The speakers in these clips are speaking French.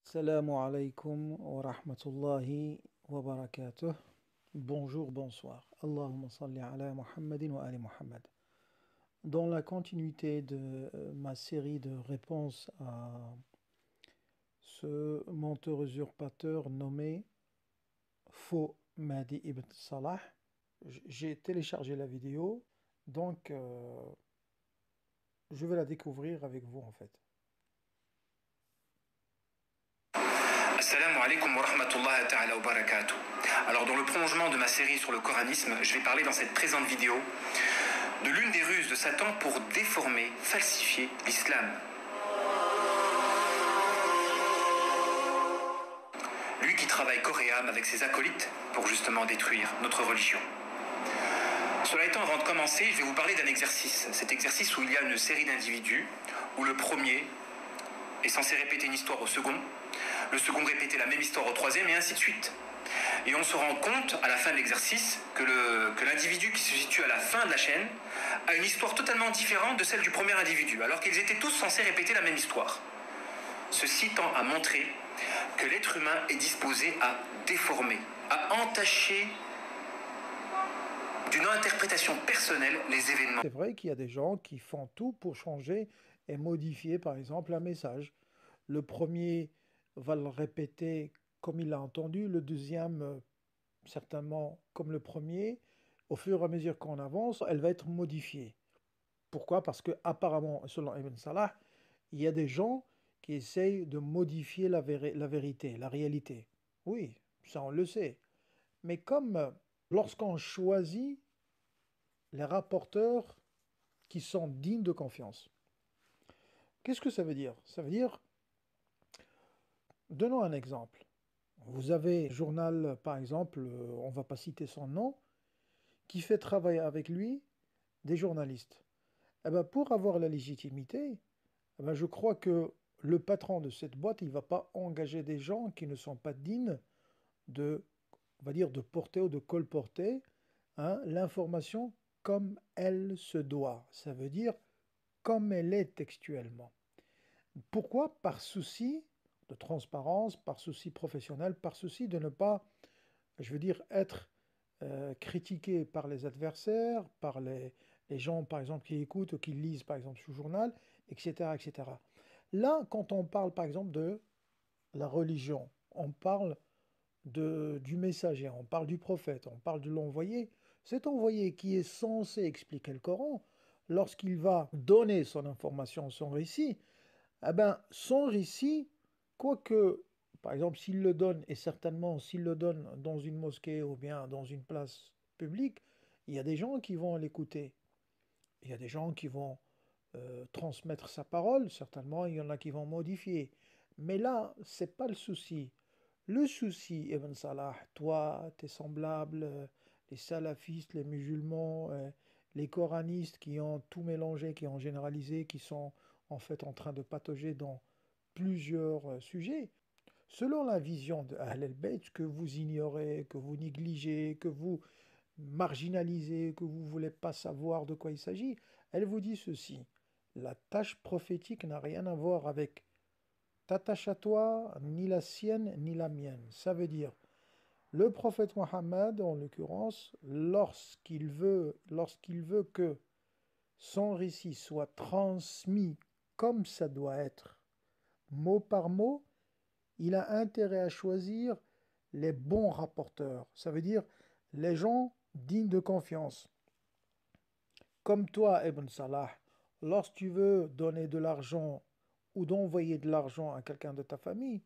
Assalamu alaikum wa rahmatullahi wa barakatuh. Bonjour, bonsoir. Allahumma salli ala Muhammadin wa ali Muhammad. Dans la continuité de ma série de réponses à ce menteur usurpateur nommé Faux Mahdi ibn Salah, j'ai téléchargé la vidéo, donc je vais la découvrir avec vous en fait. Assalamu alaikum wa rahmatullahi ta'ala wa barakatuh. Alors dans le prolongement de ma série sur le coranisme, je vais parler dans cette présente vidéo de l'une des ruses de Satan pour déformer, falsifier l'islam. Lui qui travaille corps et âme avec ses acolytes pour justement détruire notre religion. Cela étant, avant de commencer, je vais vous parler d'un exercice. Cet exercice où il y a une série d'individus, où le premier est censé répéter une histoire au second, le second répéter la même histoire au troisième, et ainsi de suite. Et on se rend compte, à la fin de l'exercice, que l'individu qui se situe à la fin de la chaîne a une histoire totalement différente de celle du premier individu, alors qu'ils étaient tous censés répéter la même histoire. Ceci tend à montrer que l'être humain est disposé à déformer, à entacher d'une interprétation personnelle les événements. C'est vrai qu'il y a des gens qui font tout pour changer et modifier par exemple un message. Le premier va le répéter comme il l'a entendu, le deuxième certainement comme le premier. Au fur et à mesure qu'on avance, elle va être modifiée. Pourquoi? Parce que apparemment, selon Ibn Salah, il y a des gens qui essayent de modifier la vérité, la réalité. Oui, ça on le sait. Mais comme lorsqu'on choisit les rapporteurs qui sont dignes de confiance. Qu'est-ce que ça veut dire? Ça veut dire, donnons un exemple. Vous avez un journal, par exemple, on ne va pas citer son nom, qui fait travailler avec lui des journalistes. Eh ben, pour avoir la légitimité, eh ben, je crois que le patron de cette boîte, il ne va pas engager des gens qui ne sont pas dignes de, on va dire, de porter ou de colporter l'information comme elle se doit. Ça veut dire comme elle est textuellement. Pourquoi? Par souci de transparence, par souci professionnel, par souci de ne pas, je veux dire, être critiqué par les adversaires, par les gens, par exemple, qui écoutent ou qui lisent, par exemple, ce journal, etc., etc. Là, quand on parle, par exemple, de la religion, on parle du messager, on parle du prophète, on parle de l'envoyé. Cet envoyé qui est censé expliquer le Coran, lorsqu'il va donner son information, son récit, eh ben, son récit, quoique, par exemple, s'il le donne, et certainement s'il le donne dans une mosquée ou bien dans une place publique, il y a des gens qui vont l'écouter. Il y a des gens qui vont transmettre sa parole, certainement, il y en a qui vont modifier. Mais là, c'est pas le souci. Le souci, Ibn Salah, toi, tes semblables, les salafistes, les musulmans, les coranistes qui ont tout mélangé, qui ont généralisé, qui sont en fait en train de patauger dans plusieurs sujets. Selon la vision de Ahl al-Bayt que vous ignorez, que vous négligez, que vous marginalisez, que vous ne voulez pas savoir de quoi il s'agit, elle vous dit ceci. La tâche prophétique n'a rien à voir avec ta tâche à toi, ni la sienne, ni la mienne. Ça veut dire, le prophète Mohammed, en l'occurrence, lorsqu'il veut que son récit soit transmis comme ça doit être, mot par mot, il a intérêt à choisir les bons rapporteurs. Ça veut dire les gens dignes de confiance. Comme toi, Ibn Salah, lorsque tu veux donner de l'argent ou d'envoyer de l'argent à quelqu'un de ta famille,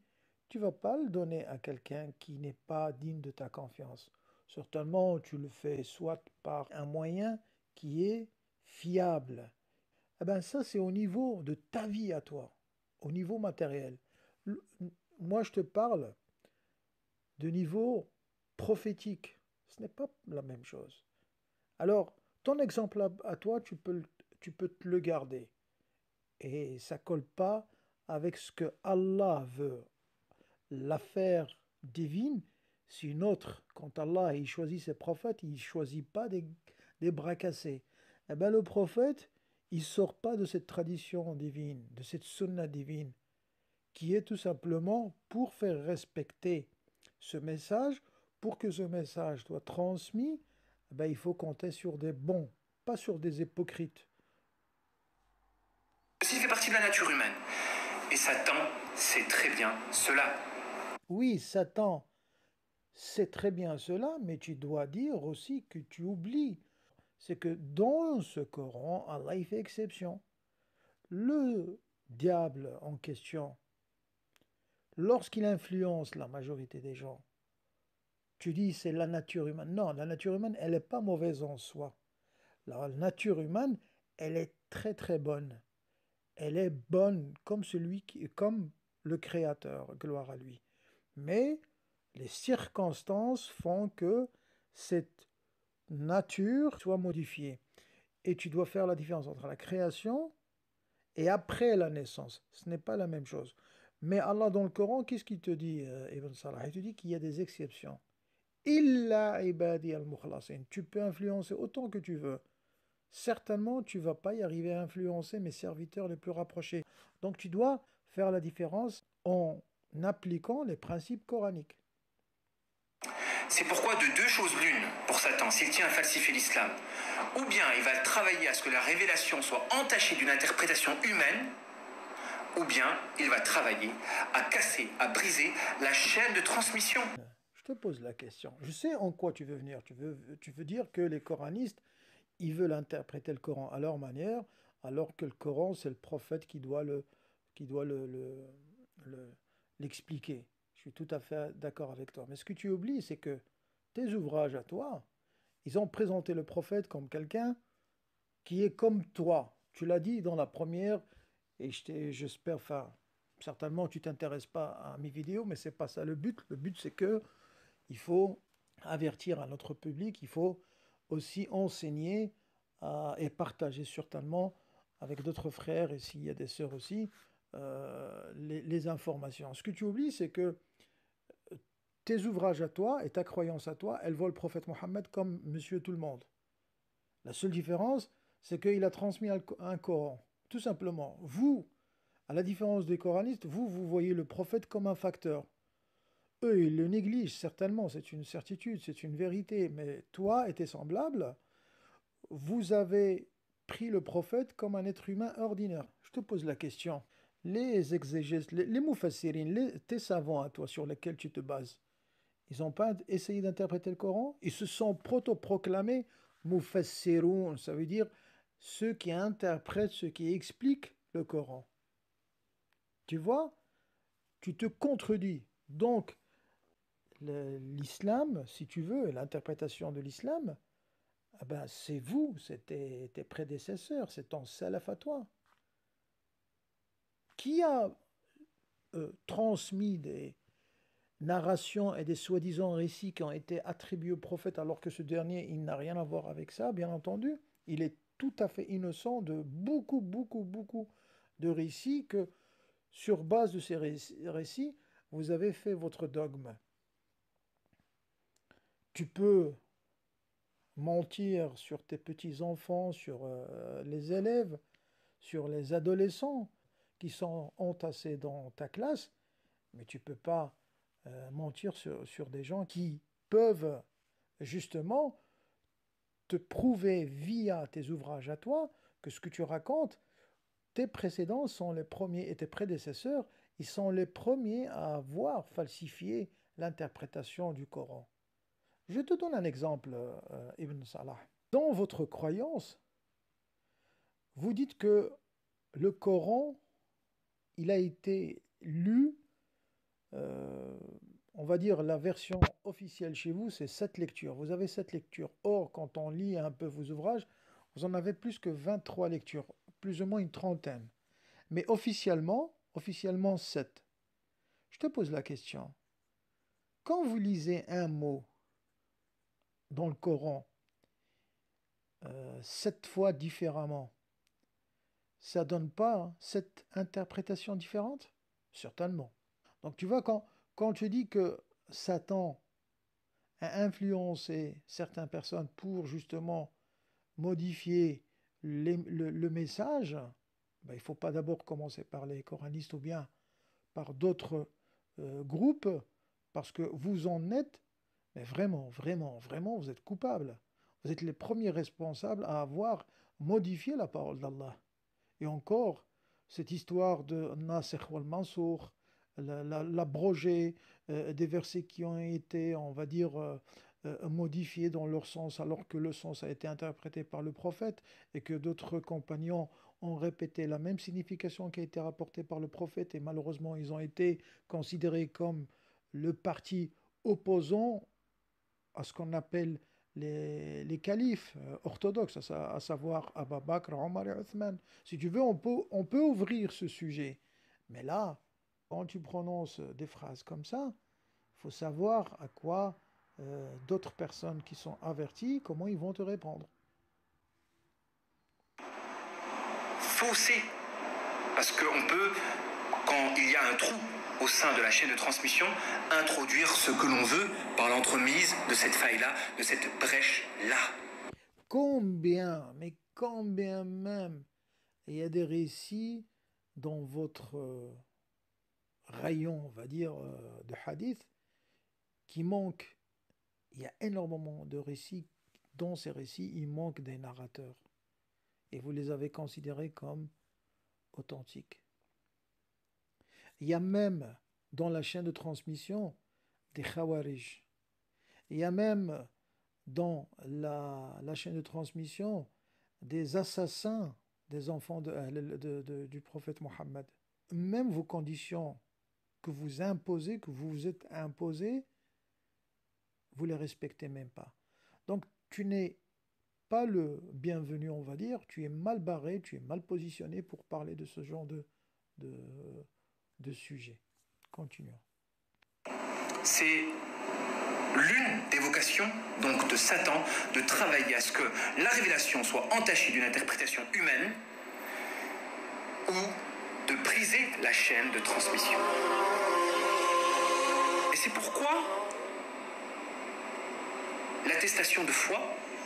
tu ne vas pas le donner à quelqu'un qui n'est pas digne de ta confiance. Certainement, tu le fais soit par un moyen qui est fiable. Eh bien, ça, c'est au niveau de ta vie à toi, au niveau matériel. Moi, je te parle de niveau prophétique. Ce n'est pas la même chose. Alors, ton exemple à toi, tu peux te le garder. Et ça colle pas avec ce que Allah veut. L'affaire divine, c'est une autre. Quand Allah il choisit ses prophètes, il ne choisit pas des bras cassés. Eh bien, le prophète, il ne sort pas de cette tradition divine, de cette sunna divine. qui est tout simplement pour faire respecter ce message, pour que ce message soit transmis, ben, il faut compter sur des bons, pas sur des hypocrites. Ceci fait partie de la nature humaine. Et Satan sait très bien cela. Oui, Satan sait très bien cela, mais tu dois dire aussi que tu oublies. C'est que dans ce Coran, Allah y fait exception. Le diable en question, lorsqu'il influence la majorité des gens, tu dis c'est la nature humaine. Non, la nature humaine, elle n'est pas mauvaise en soi. La nature humaine, elle est très très bonne. Elle est bonne comme le Créateur, gloire à lui. Mais les circonstances font que cette nature soit modifiée. Et tu dois faire la différence entre la création et après la naissance. Ce n'est pas la même chose. Mais Allah dans le Coran, qu'est-ce qu'il te dit, Ibn Salah? Il te dit qu'il y a des exceptions. Illa ibadi al-mukhlasin. Tu peux influencer autant que tu veux. Certainement, tu ne vas pas y arriver à influencer mes serviteurs les plus rapprochés. Donc tu dois faire la différence en appliquant les principes coraniques. C'est pourquoi de deux choses l'une pour Satan, s'il tient à falsifier l'islam, ou bien il va travailler à ce que la révélation soit entachée d'une interprétation humaine, ou bien il va travailler à casser, à briser la chaîne de transmission. Je te pose la question. Je sais en quoi tu veux venir. Tu veux dire que les coranistes, ils veulent interpréter le Coran à leur manière, alors que le Coran, c'est le prophète qui doit l'expliquer. Je suis tout à fait d'accord avec toi. Mais ce que tu oublies, c'est que tes ouvrages à toi, ils ont présenté le prophète comme quelqu'un qui est comme toi. Tu l'as dit dans la première, et j'espère, enfin, certainement tu t'intéresses pas à mes vidéos, mais c'est pas ça le but. Le but, c'est que il faut avertir à notre public, il faut aussi enseigner et partager certainement avec d'autres frères, et s'il y a des sœurs aussi, les informations. Ce que tu oublies, c'est que tes ouvrages à toi et ta croyance à toi, elle voit le prophète Mohammed comme monsieur tout le monde. La seule différence, c'est qu'il a transmis un Coran. Tout simplement. Vous, à la différence des coranistes, vous voyez le prophète comme un facteur. Eux, ils le négligent, certainement, c'est une certitude, c'est une vérité. Mais toi et tes semblables, vous avez pris le prophète comme un être humain ordinaire. Je te pose la question. Les exégètes, les mufassirines, tes savants à toi sur lesquels tu te bases, ils n'ont pas essayé d'interpréter le Coran. Ils se sont proto-proclamés mufassiroun, ça veut dire ceux qui interprètent, ceux qui expliquent le Coran. Tu vois, tu te contredis. Donc, l'islam, si tu veux, l'interprétation de l'islam, ah ben, c'est vous, c'est tes prédécesseurs, c'est ton salaf à toi. Qui a transmis des narrations et des soi-disant récits qui ont été attribués au prophète alors que ce dernier, il n'a rien à voir avec ça, bien entendu. Il est tout à fait innocent de beaucoup, beaucoup, beaucoup de récits que, sur base de ces récits, vous avez fait votre dogme. Tu peux mentir sur tes petits-enfants, sur les élèves, sur les adolescents qui sont entassés dans ta classe, mais tu ne peux pas mentir sur des gens qui peuvent justement te prouver via tes ouvrages à toi que ce que tu racontes, tes précédents sont les premiers et tes prédécesseurs, ils sont les premiers à avoir falsifié l'interprétation du Coran. Je te donne un exemple, Ibn Salah. Dans votre croyance, vous dites que le Coran, il a été lu, euh, on va dire la version officielle chez vous, c'est 7 lectures. Vous avez 7 lectures. Or, quand on lit un peu vos ouvrages, vous en avez plus que 23 lectures, plus ou moins une trentaine. Mais officiellement 7. Je te pose la question. Quand vous lisez un mot dans le Coran, 7 fois différemment, ça donne pas cette interprétation différente? Certainement. Donc tu vois, quand tu dis que Satan a influencé certaines personnes pour justement modifier le message, ben, il ne faut pas d'abord commencer par les coranistes ou bien par d'autres groupes, parce que vous en êtes, mais vraiment, vraiment, vraiment, vous êtes coupable. Vous êtes les premiers responsables à avoir modifié la parole d'Allah. Et encore, cette histoire de Nasikh wal Mansour, l'abroger des versets qui ont été, on va dire, modifiés dans leur sens, alors que le sens a été interprété par le prophète et que d'autres compagnons ont répété la même signification qui a été rapportée par le prophète et malheureusement ils ont été considérés comme le parti opposant à ce qu'on appelle les califes orthodoxes, à savoir Abu Bakr, Omar et Othman. Si tu veux, on peut ouvrir ce sujet. Mais là, quand tu prononces des phrases comme ça, il faut savoir à quoi d'autres personnes qui sont averties, comment ils vont te répondre. Faussé. Parce qu'on peut, quand il y a un trou au sein de la chaîne de transmission, introduire ce que l'on veut par l'entremise de cette faille-là, de cette brèche-là. Combien, mais combien même, il y a des récits dans votre rayon, on va dire, de hadith, qui manquent. Il y a énormément de récits. Dans ces récits, il manque des narrateurs. Et vous les avez considérés comme authentiques. Il y a même dans la chaîne de transmission des khawarij. Il y a même dans la chaîne de transmission des assassins des enfants du prophète Mohammed. Même vos conditions que vous imposez, que vous vous êtes imposées, vous les respectez même pas. Donc tu n'es pas le bienvenu, on va dire, tu es mal barré, tu es mal positionné pour parler de ce genre de, de sujet. Continuons. C'est l'une des vocations donc de Satan de travailler à ce que la révélation soit entachée d'une interprétation humaine ou de briser la chaîne de transmission. Et c'est pourquoi l'attestation de foi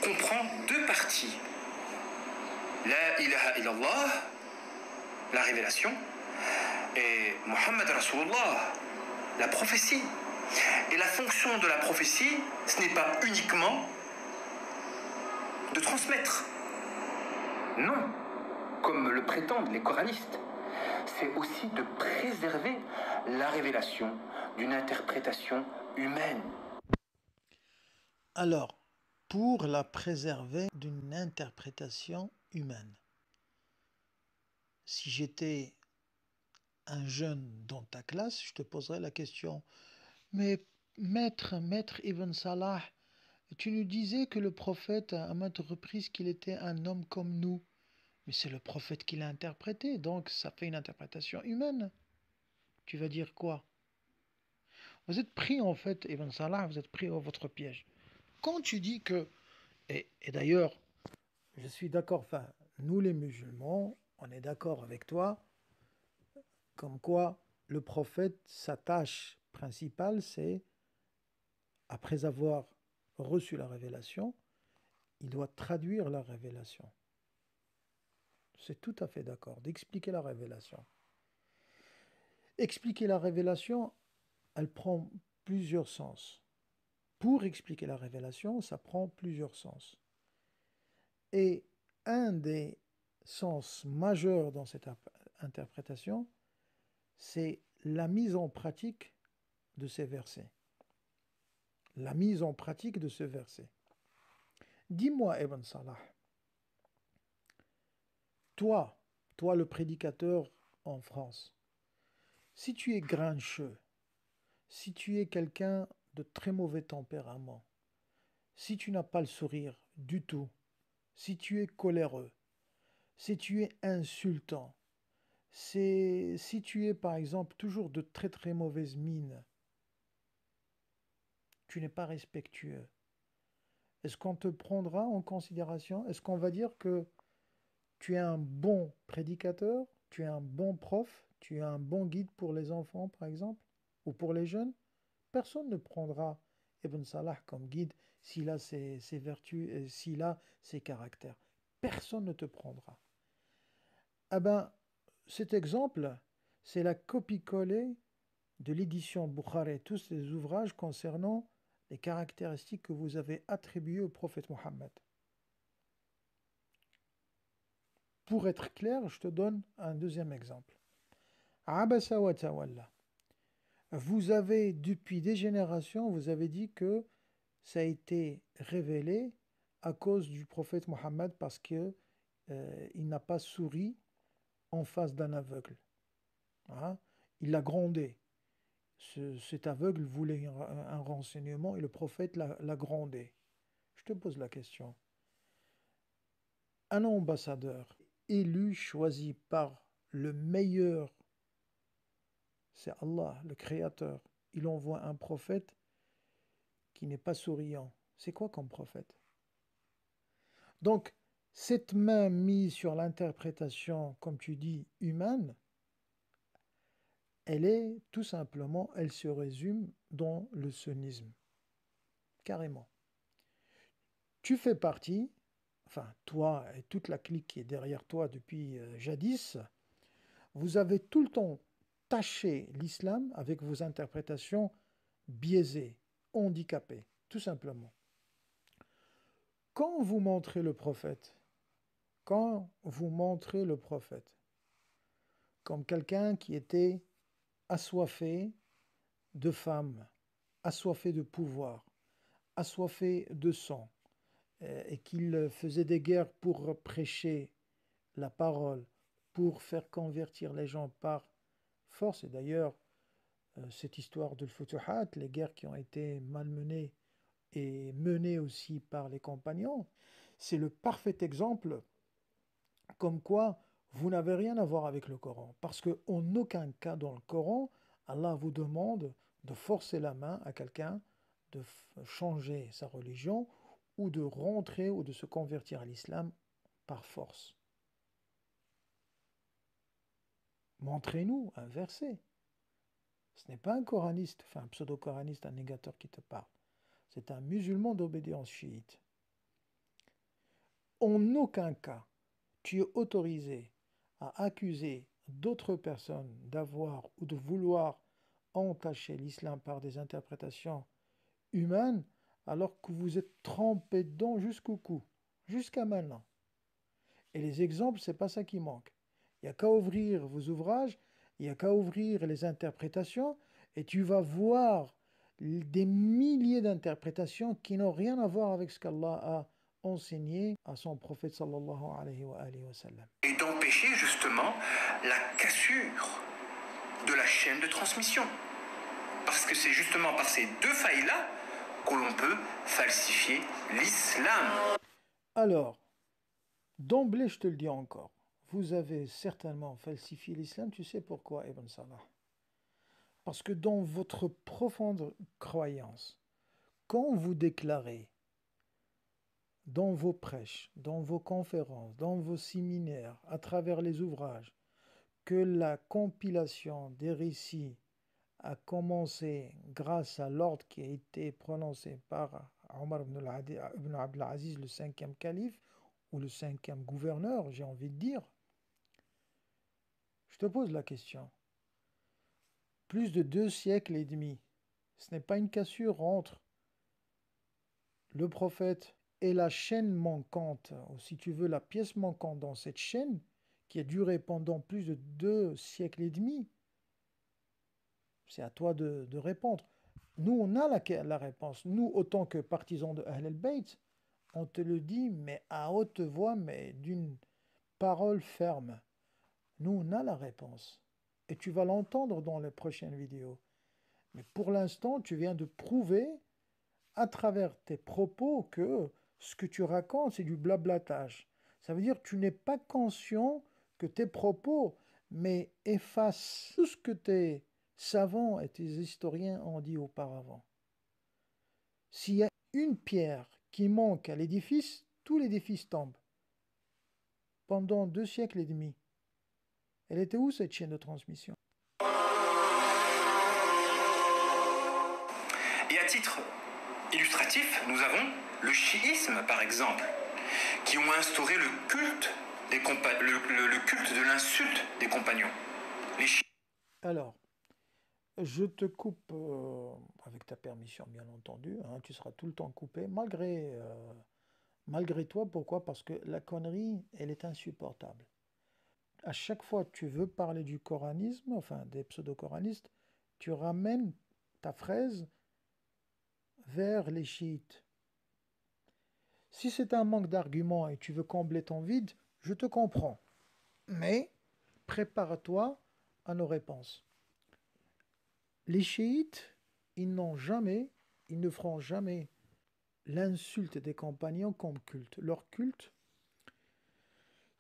comprend deux parties. La ilaha illallah, la révélation, et Muhammad Rasulullah, la prophétie. Et la fonction de la prophétie, ce n'est pas uniquement de transmettre. Non, comme le prétendent les coranistes. C'est aussi de préserver la révélation d'une interprétation humaine. Alors, pour la préserver d'une interprétation humaine, si j'étais un jeune dans ta classe, je te poserais la question, mais maître Ibn Salah, tu nous disais que le prophète a à maintes reprises qu'il était un homme comme nous. Mais c'est le prophète qui l'a interprété, donc ça fait une interprétation humaine. Tu vas dire quoi? Vous êtes pris en fait, Ibn Salah, vous êtes pris au votre piège. Quand tu dis que, et d'ailleurs, je suis d'accord, enfin, nous les musulmans, on est d'accord avec toi, comme quoi le prophète, sa tâche principale, c'est, après avoir reçu la révélation, il doit traduire la révélation. C'est tout à fait d'accord, d'expliquer la révélation. Expliquer la révélation, elle prend plusieurs sens. Pour expliquer la révélation, ça prend plusieurs sens. Et un des sens majeurs dans cette interprétation, c'est la mise en pratique de ces versets. La mise en pratique de ce verset. Dis-moi, Ibn Salah, toi le prédicateur en France, si tu es grincheux, si tu es quelqu'un de très mauvais tempérament, si tu n'as pas le sourire du tout, si tu es coléreux, si tu es insultant, si tu es par exemple toujours de très très mauvaise mine, tu n'es pas respectueux, est-ce qu'on te prendra en considération? Est-ce qu'on va dire que tu es un bon prédicateur, tu es un bon prof, tu es un bon guide pour les enfants par exemple, ou pour les jeunes? Personne ne prendra Ibn Salah comme guide s'il a ses vertus et s'il a ses caractères. Personne ne te prendra. Ah ben, cet exemple, c'est la copie-collée de l'édition Bukhari, tous les ouvrages concernant les caractéristiques que vous avez attribuées au prophète Mohammed. Pour être clair, je te donne un deuxième exemple. Abasa wa tawalla. Vous avez, depuis des générations, vous avez dit que ça a été révélé à cause du prophète Mohammed parce qu'il n'a pas souri en face d'un aveugle. Hein? Il l'a grondé. Cet aveugle voulait un renseignement et le prophète l'a grondé. Je te pose la question. Un ambassadeur élu, choisi par le meilleur, c'est Allah, le Créateur. Il envoie un prophète qui n'est pas souriant. C'est quoi comme prophète? Donc, cette main mise sur l'interprétation, comme tu dis, humaine, elle est tout simplement, elle se résume dans le sunnisme. Carrément. Tu fais partie, enfin toi et toute la clique qui est derrière toi depuis jadis, vous avez tout le temps taché l'islam avec vos interprétations biaisées, handicapées, tout simplement. Quand vous montrez le prophète, comme quelqu'un qui était assoiffé de femmes, assoiffé de pouvoir, assoiffé de sang, et qu'il faisait des guerres pour prêcher la parole, pour faire convertir les gens par force. Et d'ailleurs, cette histoire de l'Futuhat, les guerres qui ont été malmenées et menées aussi par les compagnons, c'est le parfait exemple comme quoi vous n'avez rien à voir avec le Coran. Parce qu'en aucun cas dans le Coran, Allah vous demande de forcer la main à quelqu'un de changer sa religion ou de rentrer ou de se convertir à l'islam par force. Montrez-nous un verset. Ce n'est pas un coraniste, enfin un pseudo-coraniste, un négateur qui te parle. C'est un musulman d'obédience chiite. En aucun cas, tu es autorisé à accuser d'autres personnes d'avoir ou de vouloir entacher l'islam par des interprétations humaines alors que vous êtes trempé dedans jusqu'au cou, jusqu'à maintenant. Et les exemples, c'est pas ça qui manque. Il n'y a qu'à ouvrir vos ouvrages, il n'y a qu'à ouvrir les interprétations et tu vas voir des milliers d'interprétations qui n'ont rien à voir avec ce qu'Allah a enseigné à son prophète sallallahu alayhi wa sallam. Et d'empêcher justement la cassure de la chaîne de transmission. Parce que c'est justement par ces deux failles-là que l'on peut falsifier l'islam. Alors, d'emblée, je te le dis encore, vous avez certainement falsifié l'islam, tu sais pourquoi, Ibn Salah? Parce que dans votre profonde croyance, quand vous déclarez dans vos prêches, dans vos conférences, dans vos séminaires, à travers les ouvrages, que la compilation des récits a commencé grâce à l'ordre qui a été prononcé par Omar ibn Abdel Aziz, le 5e calife, ou le 5e gouverneur, j'ai envie de dire, je te pose la question. Plus de 2 siècles et demi, ce n'est pas une cassure entre le prophète et la chaîne manquante, ou si tu veux la pièce manquante dans cette chaîne, qui a duré pendant plus de 2 siècles et demi. C'est à toi de répondre. Nous, on a la réponse. Nous, autant que partisans de Ahl al-Bayt, on te le dit, mais à haute voix, mais d'une parole ferme. Nous, on a la réponse. Et tu vas l'entendre dans les prochaines vidéos. Mais pour l'instant, tu viens de prouver à travers tes propos que ce que tu racontes, c'est du blablatage. Ça veut dire que tu n'es pas conscient que tes propos, mais effacent tout ce que tes savants et tes historiens ont dit auparavant. S'il y a une pierre qui manque à l'édifice, tout l'édifice tombe. Pendant 2 siècles et demi, elle était où cette chaîne de transmission? Et à titre illustratif, nous avons le chiisme, par exemple, qui ont instauré le culte, le culte de l'insulte des compagnons. Alors, je te coupe, avec ta permission, bien entendu, hein, tu seras tout le temps coupé, malgré toi. Pourquoi? Parce que la connerie, elle est insupportable. À chaque fois que tu veux parler du coranisme, enfin des pseudo-coranistes, tu ramènes ta fraise vers les chiites. Si c'est un manque d'arguments et tu veux combler ton vide, je te comprends. Mais prépare-toi à nos réponses. Les chiites, ils n'ont jamais, ils ne feront jamais l'insulte des compagnons comme culte. Leur culte,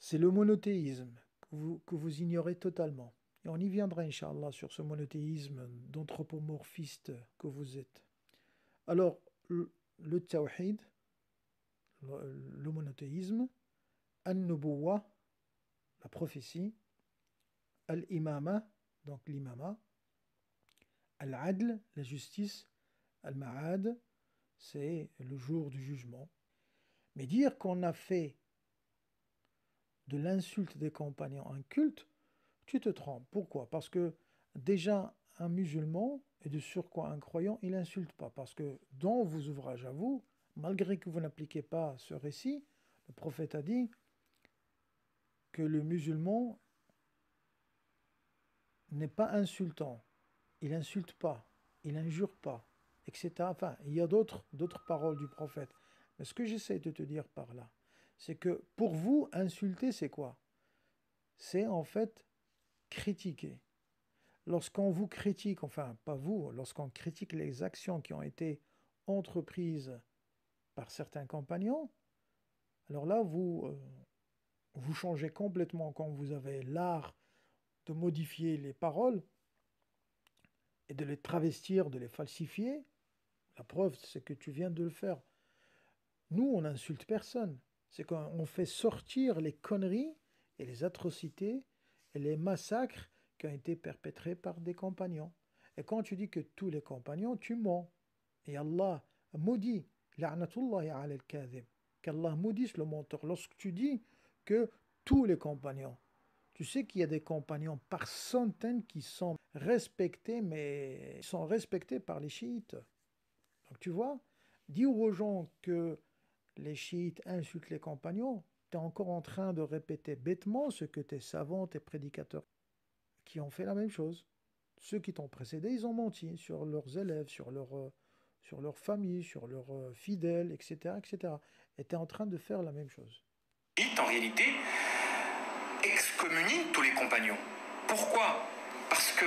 c'est le monothéisme que vous ignorez totalement. Et on y viendra, Inch'Allah, sur ce monothéisme d'anthropomorphiste que vous êtes. Alors, le tawhid, le monothéisme, an-nubuwa, la prophétie, al-imama, donc l'imama, al-adl, la justice, al-ma'ad, c'est le jour du jugement. Mais dire qu'on a fait de l'insulte des compagnons un culte, tu te trompes. Pourquoi? Parce que déjà, un musulman, et de surcroît un croyant, il n'insulte pas. Parce que dans vos ouvrages à vous, malgré que vous n'appliquez pas ce récit, le prophète a dit que le musulman n'est pas insultant. Il n'insulte pas, il n'injure pas, etc. Enfin, il y a d'autres paroles du prophète. Mais ce que j'essaie de te dire par là, c'est que pour vous, insulter, c'est quoi? C'est en fait critiquer. Lorsqu'on vous critique, enfin pas vous, lorsqu'on critique les actions qui ont été entreprises par certains compagnons, alors là, vous changez complètement quand vous avez l'art de modifier les paroles et de les travestir, de les falsifier. La preuve, c'est que tu viens de le faire. Nous, on n'insulte personne. C'est qu'on fait sortir les conneries et les atrocités et les massacres qui ont été perpétrés par des compagnons. Et quand tu dis que tous les compagnons, tu mens. Et Allah maudit, la'natullahi ala al-kadhib, qu'Allah maudisse le menteur. Lorsque tu dis que tous les compagnons, tu sais qu'il y a des compagnons par centaines qui sont respectés, mais ils sont respectés par les chiites. Donc tu vois, dire aux gens que les chiites insultent les compagnons, tu es encore en train de répéter bêtement ce que tes savants, tes prédicateurs qui ont fait la même chose. Ceux qui t'ont précédé, ils ont menti sur leurs élèves, sur leur famille, sur leurs fidèles, etc., etc. Et tu es en train de faire la même chose. En réalité, excommunie tous les compagnons. Pourquoi? Parce que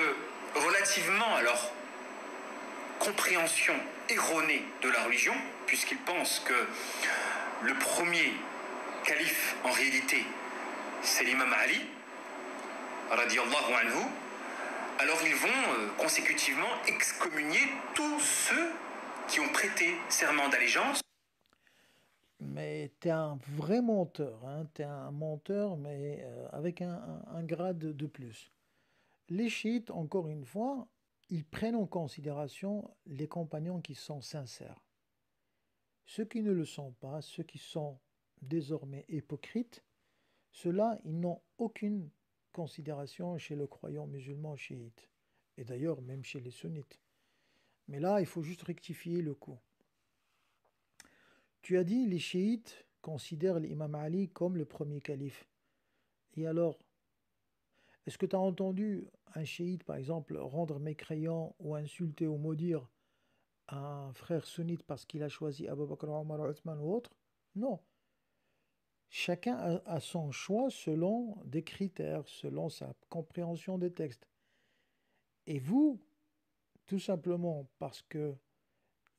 relativement à leur compréhension erronée de la religion, puisqu'ils pensent que le premier calife, en réalité, c'est l'imam Ali, radiyallahu anhu, alors ils vont consécutivement excommunier tous ceux qui ont prêté serment d'allégeance. Mais tu es un vrai menteur, hein? Tu es un menteur, mais avec un grade de plus. Les chiites, encore une fois, ils prennent en considération les compagnons qui sont sincères. Ceux qui ne le sont pas, ceux qui sont désormais hypocrites, ceux-là, ils n'ont aucune considération chez le croyant musulman chiite. Et d'ailleurs, même chez les sunnites. Mais là, il faut juste rectifier le coup. Tu as dit les chiites considèrent l'imam Ali comme le premier calife. Et alors, est-ce que tu as entendu un chiite, par exemple, rendre mécréant ou insulter ou maudire un frère sunnite parce qu'il a choisi Abu Bakr, Omar, Othman ou autre? Non. Chacun a son choix selon des critères, selon sa compréhension des textes. Et vous, tout simplement parce que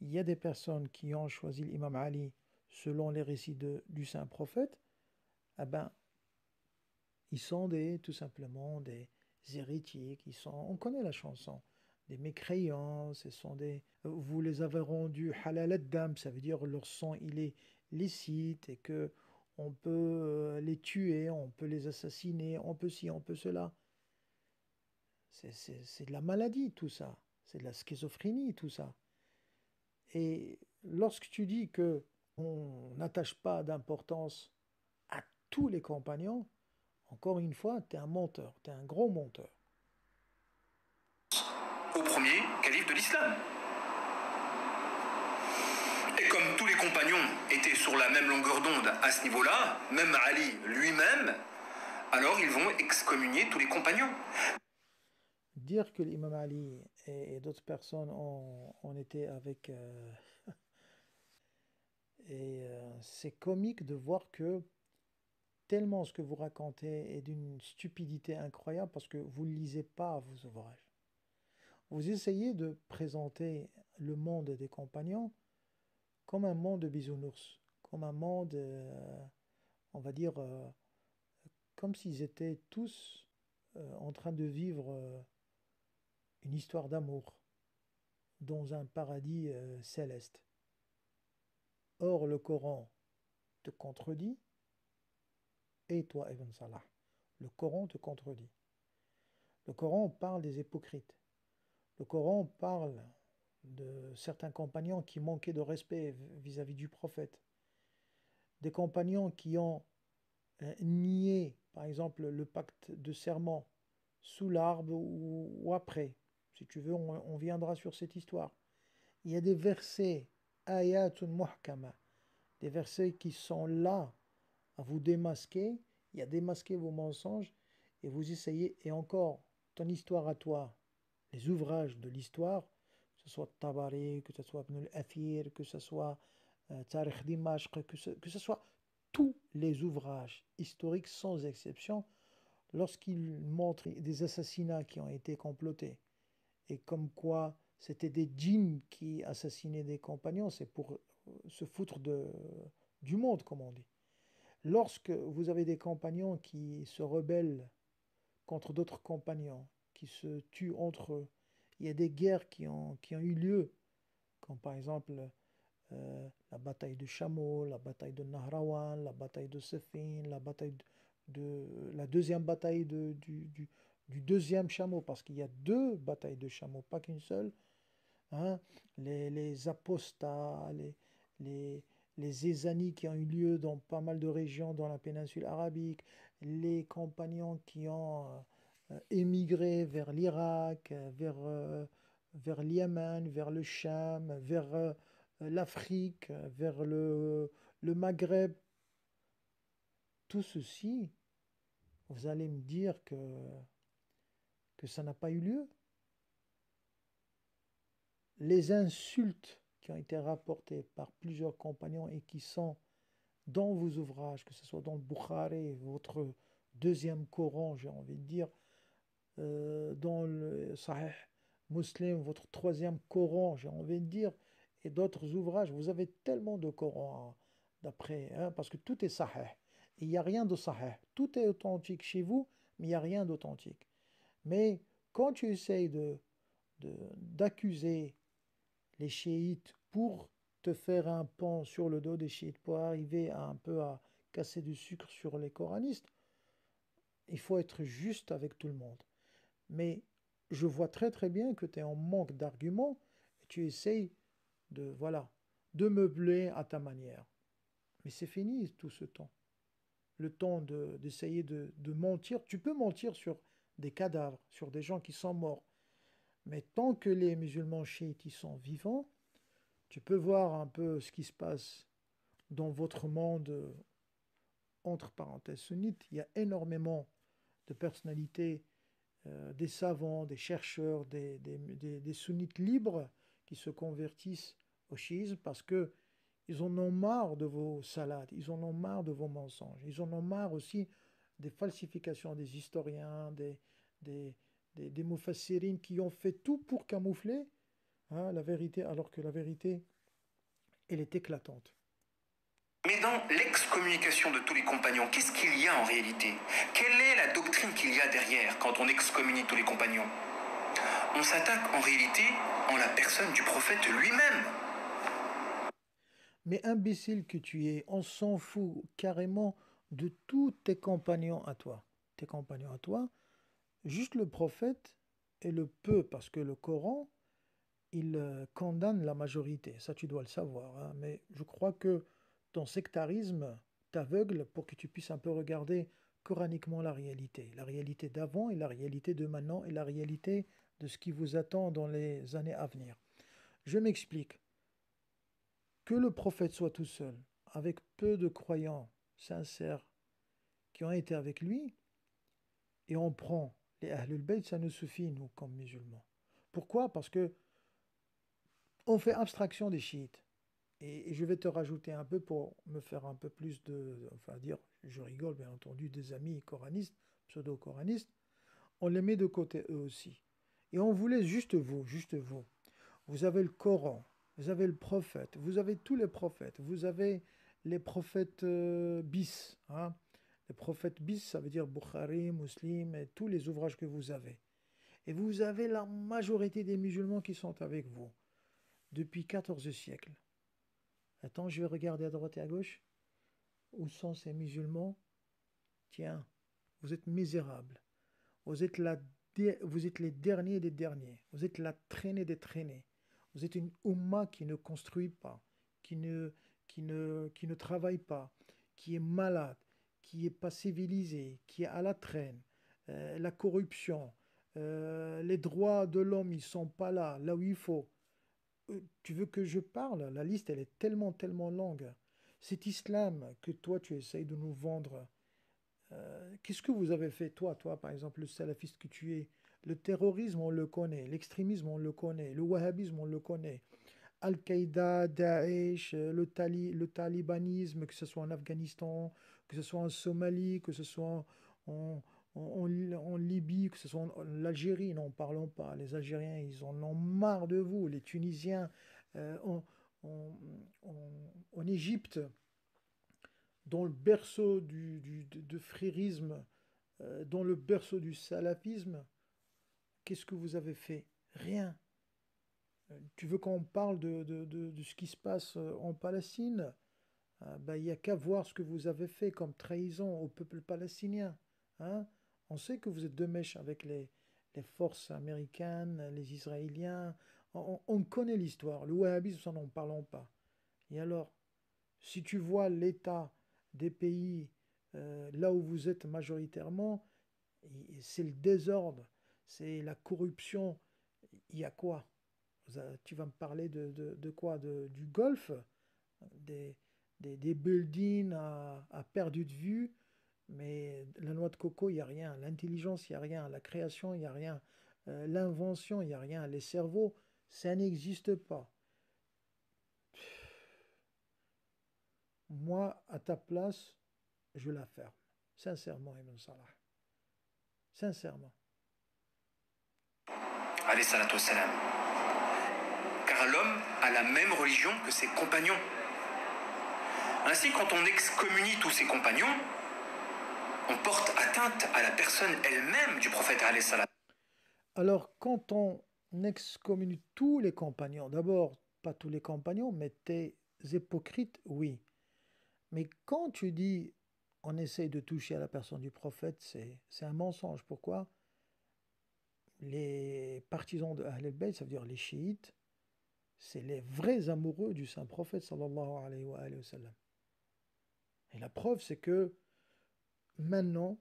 il y a des personnes qui ont choisi l'imam Ali selon les récits du saint prophète, eh ben, ils sont tout simplement des hérétiques, on connaît la chanson, des mécréants, vous les avez rendus halal ad-dam, ça veut dire leur sang il est licite et que on peut les tuer, on peut les assassiner, on peut ci, on peut cela. C'est de la maladie tout ça, c'est de la schizophrénie tout ça. Et lorsque tu dis que on n'attache pas d'importance à tous les compagnons, encore une fois, tu es un menteur, tu es un gros menteur. au premier calife de l'islam. Et comme tous les compagnons étaient sur la même longueur d'onde à ce niveau-là, même Ali lui-même, alors ils vont excommunier tous les compagnons. Dire que l'imam Ali et d'autres personnes ont été avec... c'est comique de voir que tellement ce que vous racontez est d'une stupidité incroyable parce que vous ne lisez pas vos ouvrages. Vous essayez de présenter le monde des compagnons comme un monde de bisounours, comme un monde, on va dire, comme s'ils étaient tous en train de vivre une histoire d'amour dans un paradis céleste. Or, le Coran te contredit, et toi, Ibn Salah, le Coran te contredit. Le Coran parle des hypocrites. Le Coran parle de certains compagnons qui manquaient de respect vis-à-vis du prophète. Des compagnons qui ont nié, par exemple, le pacte de serment sous l'arbre ou après. Si tu veux, on viendra sur cette histoire. Il y a des versets, ayatun muhkama, des versets qui sont là à vous démasquer, il y a démasqué vos mensonges, et vous essayez, et encore, ton histoire à toi, les ouvrages de l'histoire, que ce soit Tabari, que ce soit Ibn al-Athir, que ce soit Tarikh Dimashq, que ce soit tous les ouvrages historiques sans exception, lorsqu'ils montrent des assassinats qui ont été complotés, et comme quoi c'était des djinns qui assassinaient des compagnons, c'est pour se foutre du monde, comme on dit. Lorsque vous avez des compagnons qui se rebellent contre d'autres compagnons, qui se tuent entre eux, il y a des guerres qui ont eu lieu, comme par exemple la bataille de Chameau, la bataille de Nahrawan, la bataille de Siffin, la bataille la deuxième bataille du deuxième chameau, parce qu'il y a deux batailles de chameaux, pas qu'une seule, hein, les apostats, les, les zézanies qui ont eu lieu dans pas mal de régions dans la péninsule arabique, les compagnons qui ont émigré vers l'Irak, vers l'Yémen, vers le Cham, vers l'Afrique, vers le Maghreb. Tout ceci, vous allez me dire que ça n'a pas eu lieu. Les insultes qui ont été rapportées par plusieurs compagnons et qui sont dans vos ouvrages, que ce soit dans le Bukhari, votre deuxième Coran, j'ai envie de dire, dans le Sahih Muslim, votre troisième Coran, j'ai envie de dire, et d'autres ouvrages. Vous avez tellement de Corans d'après, hein, parce que tout est Sahih. Il n'y a rien de Sahih. Tout est authentique chez vous, mais il n'y a rien d'authentique. Mais quand tu essayes d'accuser les chiites pour te faire un pan sur le dos des chiites, pour arriver un peu à casser du sucre sur les coranistes, il faut être juste avec tout le monde. Mais je vois très très bien que tu es en manque d'arguments et tu essayes voilà, de meubler à ta manière. Mais c'est fini tout ce temps. Le temps d'essayer de mentir. Tu peux mentir sur des cadavres, sur des gens qui sont morts. Mais tant que les musulmans chiites ils sont vivants, tu peux voir un peu ce qui se passe dans votre monde, entre parenthèses sunnites. Il y a énormément de personnalités, des savants, des chercheurs, des sunnites libres qui se convertissent au chiisme parce que ils en ont marre de vos salades, ils en ont marre de vos mensonges, ils en ont marre aussi des falsifications des historiens, des, des mufassirines qui ont fait tout pour camoufler, hein, la vérité, alors que la vérité, elle est éclatante. Mais dans l'excommunication de tous les compagnons, qu'est-ce qu'il y a en réalité? Quelle est la doctrine qu'il y a derrière quand on excommunie tous les compagnons? On s'attaque en réalité en la personne du prophète lui-même. Mais imbécile que tu es, on s'en fout carrément de tous tes compagnons à toi. Tes compagnons à toi, juste le prophète et le peu, parce que le Coran, il condamne la majorité. Ça, tu dois le savoir, hein. Mais je crois que ton sectarisme t'aveugle pour que tu puisses un peu regarder coraniquement la réalité. La réalité d'avant et la réalité de maintenant et la réalité de ce qui vous attend dans les années à venir. Je m'explique. Que le prophète soit tout seul, avec peu de croyants sincères qui ont été avec lui, et on prend les Ahlul Bayt, ça nous suffit, nous, comme musulmans. Pourquoi? Parce que on fait abstraction des chiites. Et je vais te rajouter un peu pour me faire un peu plus enfin dire, je rigole bien entendu, des amis coranistes, pseudo-coranistes, on les met de côté eux aussi. Et on vous laisse juste vous, juste vous. Vous avez le Coran, vous avez le prophète, vous avez tous les prophètes, vous avez les prophètes bis. Hein. Les prophètes bis, ça veut dire Bukhari, Muslim, et tous les ouvrages que vous avez. Et vous avez la majorité des musulmans qui sont avec vous depuis 14 siècles. Attends, je vais regarder à droite et à gauche. Où sont ces musulmans? Tiens, vous êtes misérables. Vous êtes, vous êtes les derniers des derniers. Vous êtes la traînée des traînés. Vous êtes une Ummah qui ne construit pas, qui ne travaille pas, qui est malade, qui n'est pas civilisée, qui est à la traîne. La corruption, les droits de l'homme, ils ne sont pas là, là où il faut. Tu veux que je parle? La liste, elle est tellement, tellement longue. Cet islam que toi, tu essayes de nous vendre, qu'est-ce que vous avez fait, toi, par exemple, le salafiste que tu es? Le terrorisme, on le connaît. L'extrémisme, on le connaît. Le wahhabisme, on le connaît. Al-Qaïda, Daesh, le talibanisme, que ce soit en Afghanistan, que ce soit en Somalie, que ce soit en Libye, que ce soit en Algérie, n'en parlons pas. Les Algériens, ils en ont marre de vous. Les Tunisiens, en, en- en Égypte, dans le berceau de frérisme, dans le berceau du salafisme, qu'est-ce que vous avez fait? Rien. Tu veux qu'on parle de ce qui se passe en Palestine? Ben, il n'y a qu'à voir ce que vous avez fait comme trahison au peuple palestinien. Hein. On sait que vous êtes de mèche avec les forces américaines, les Israéliens. On connaît l'histoire. Le wahhabisme, n'en parlons pas. Et alors, si tu vois l'état des pays là où vous êtes majoritairement, c'est le désordre, c'est la corruption. Il y a quoi? Tu vas me parler de quoi? Du Golfe, des, des buildings à perdu de vue, mais la noix de coco, il n'y a rien. L'intelligence, il n'y a rien. La création, il n'y a rien. L'invention, il n'y a rien. Les cerveaux, ça n'existe pas. Moi, à ta place, je la ferme. Sincèrement, Ibn Salah. Sincèrement. Alayhi salatu wassalam. Car l'homme a la même religion que ses compagnons. Ainsi, quand on excommunie tous ses compagnons, on porte atteinte à la personne elle-même du prophète alayhi salam. Alors, quand on excommunie tous les compagnons, d'abord, pas tous les compagnons, mais tes hypocrites, oui. Mais quand tu dis on essaye de toucher à la personne du prophète, c'est un mensonge. Pourquoi? Les partisans de Ahl al-Bayt, ça veut dire les chiites, c'est les vrais amoureux du saint prophète sallallahu alayhi wa sallam. Et la preuve, c'est que maintenant,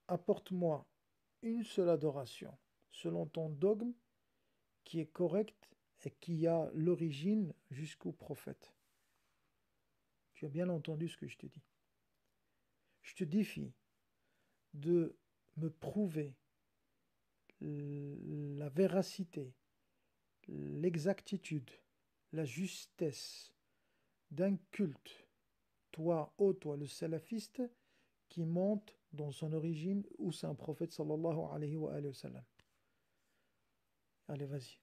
apporte-moi une seule adoration selon ton dogme qui est correct et qui a l'origine jusqu'au prophète. Tu as bien entendu ce que je te dis. Je te défie de me prouver la véracité, l'exactitude, la justesse d'un culte, toi, toi, le salafiste, qui monte dans son origine où c'est un prophète sallallahu alayhi wa sallam. Allez, vas-y.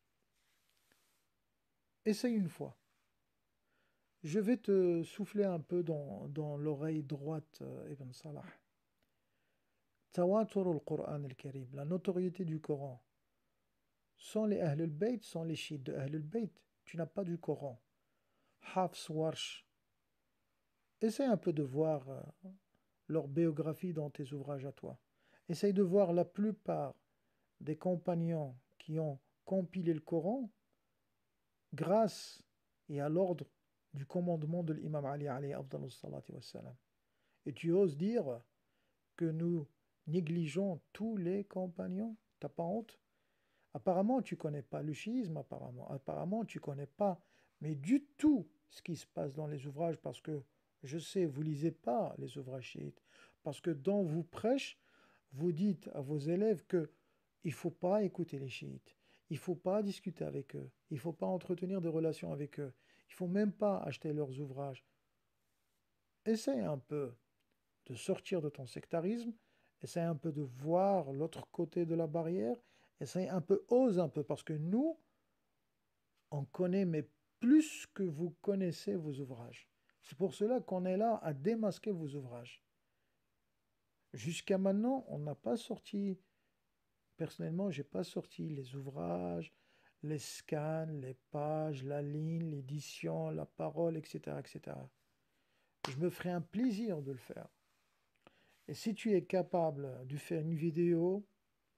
Essaye une fois. Je vais te souffler un peu dans l'oreille droite, Ibn Salah. Tawatur al-Qur'an al-Karim, la notoriété du Coran. Sans les Ahl al-Bayt, sans les chiites de Ahl al-Bayt, tu n'as pas du Coran. Hafs Warsh. Essaye un peu de voir leur biographie dans tes ouvrages à toi. Essaye de voir la plupart des compagnons qui ont compilé le Coran grâce et à l'ordre du commandement de l'imam Ali alayhi afdalus salati wassalam. Et tu oses dire que nous négligeons tous les compagnons? T'as pas honte? Apparemment, tu connais pas le chiisme, apparemment. Apparemment, tu connais pas, mais du tout ce qui se passe dans les ouvrages, parce que je sais, vous lisez pas les ouvrages chiites, parce que dans vos prêches, vous dites à vos élèves que il faut pas écouter les chiites, il faut pas discuter avec eux, il faut pas entretenir des relations avec eux, il faut même pas acheter leurs ouvrages. Essaye un peu de sortir de ton sectarisme, essaye un peu de voir l'autre côté de la barrière, essaye un peu, ose un peu, parce que nous, on connaît, mais plus que vous connaissez vos ouvrages. C'est pour cela qu'on est là à démasquer vos ouvrages. Jusqu'à maintenant, on n'a pas sorti, personnellement, j'ai pas sorti les ouvrages, les scans, les pages, la ligne, l'édition, la parole, etc., etc. Je me ferai un plaisir de le faire. Et si tu es capable de faire une vidéo,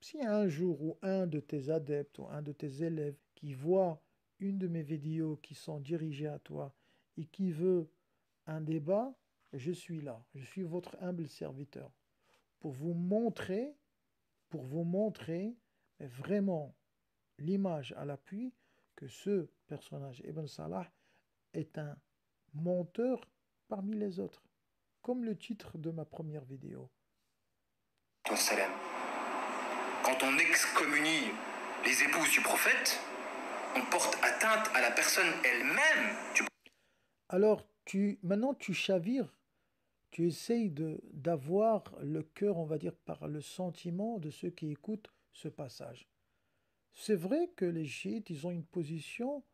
si un jour où un de tes adeptes ou un de tes élèves qui voit une de mes vidéos qui sont dirigées à toi et qui veut un débat, je suis là. Je suis votre humble serviteur pour vous montrer, pour vous montrer vraiment l'image à l'appui que ce personnage, Ibn Salah, est un menteur parmi les autres, comme le titre de ma première vidéo. Quand on excommunie les épouses du prophète, on porte atteinte à la personne elle-même du prophète. Alors, maintenant, tu chavires, tu essayes d'avoir le cœur, on va dire, par le sentiment de ceux qui écoutent ce passage. C'est vrai que les chiites, ils ont une position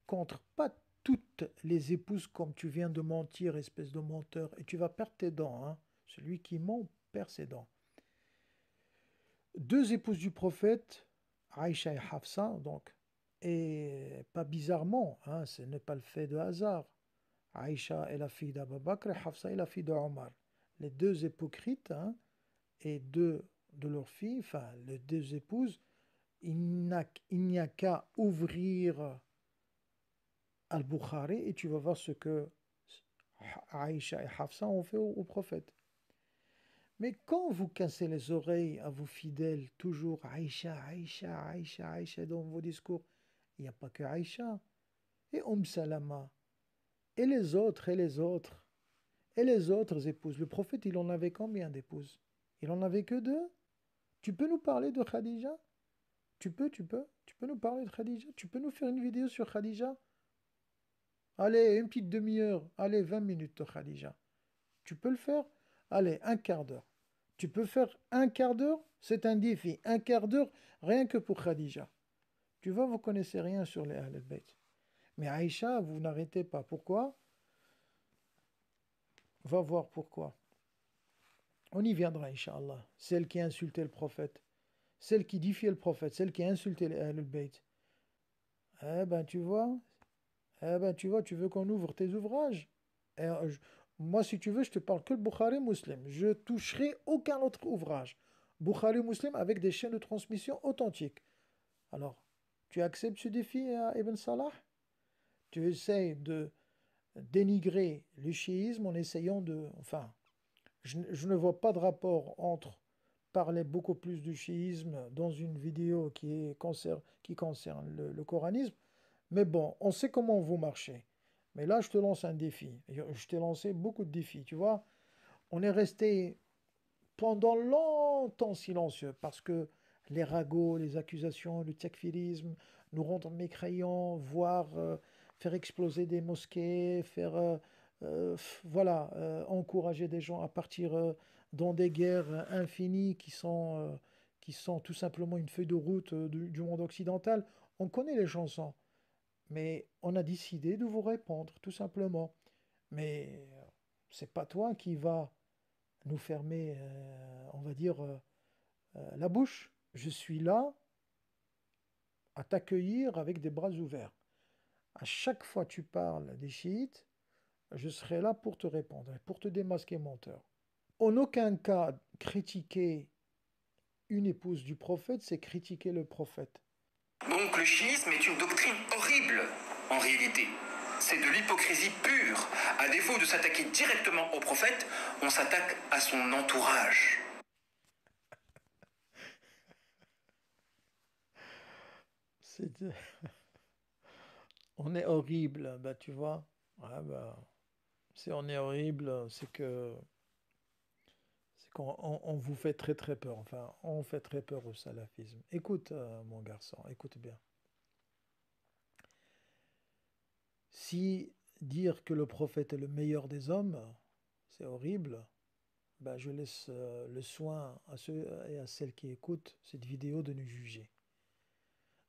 contre pas toutes les épouses comme tu viens de mentir, espèce de menteur, et tu vas perdre tes dents, hein. Celui qui ment perd ses dents. Deux épouses du prophète, Aïcha et Hafsa, donc, et pas bizarrement, hein, ce n'est pas le fait de hasard. Aïcha est la fille d'Abu Bakr et Hafsa est la fille de Omar. Les deux hypocrites, hein, et deux de leurs filles, enfin les deux épouses, il n'y a qu'à ouvrir Al-Bukhari et tu vas voir ce que Aïcha et Hafsa ont fait au prophète. Mais quand vous cassez les oreilles à vos fidèles, toujours Aïcha, Aïcha, Aïcha, Aïcha dans vos discours, il n'y a pas que Aïcha. Et Salama, et les autres, et les autres, et les autres épouses. Le prophète, il en avait combien d'épouses? Il en avait que deux? Tu peux nous parler de Khadija? Tu peux nous parler de Khadija? Tu peux nous faire une vidéo sur Khadija? Allez, une petite demi-heure, allez, 20 minutes de Khadija. Tu peux le faire? Allez, un quart d'heure. Tu peux faire un quart d'heure? C'est un défi. Un quart d'heure, rien que pour Khadija. Tu vois, vous connaissez rien sur les Ahl al-Bayt. Mais Aïcha, vous n'arrêtez pas. Pourquoi? Va voir pourquoi. On y viendra, Inch'Allah. Celle qui a insulté le prophète, celle qui défiait le prophète, celle qui a insulté les Ahl al-Bayt. Eh ben, tu vois, tu veux qu'on ouvre tes ouvrages. Et, moi, si tu veux, je te parle que le Bukhari Muslim. Je toucherai aucun autre ouvrage. Bukhari Muslim avec des chaînes de transmission authentiques. Alors, tu acceptes ce défi à Ibn Salah? Tu essayes de dénigrer le chiisme en essayant de... Enfin, je ne vois pas de rapport entre parler beaucoup plus du chiisme dans une vidéo qui concerne le coranisme. Mais bon, on sait comment vous marchez. Mais là, je te lance un défi. Je t'ai lancé beaucoup de défis, tu vois. On est resté pendant longtemps silencieux parce que les ragots, les accusations, le takfirisme nous rendent mécréants, voire faire exploser des mosquées, encourager des gens à partir dans des guerres infinies qui sont tout simplement une feuille de route du monde occidental. On connaît les chansons, mais on a décidé de vous répondre, tout simplement. Mais c'est pas toi qui va nous fermer, on va dire, la bouche. Je suis là à t'accueillir avec des bras ouverts. À chaque fois que tu parles des chiites, je serai là pour te répondre, pour te démasquer menteur. En aucun cas, critiquer une épouse du prophète, c'est critiquer le prophète. Donc le chiisme est une doctrine horrible, en réalité. C'est de l'hypocrisie pure. À défaut de s'attaquer directement au prophète, on s'attaque à son entourage. C'est- On est horrible, bah tu vois. Ouais, bah, si on est horrible, c'est qu'on vous fait très très peur. Enfin, on fait très peur au salafisme. Écoute, mon garçon, écoute bien. Si dire que le prophète est le meilleur des hommes, c'est horrible, bah, je laisse le soin à ceux et à celles qui écoutent cette vidéo de nous juger.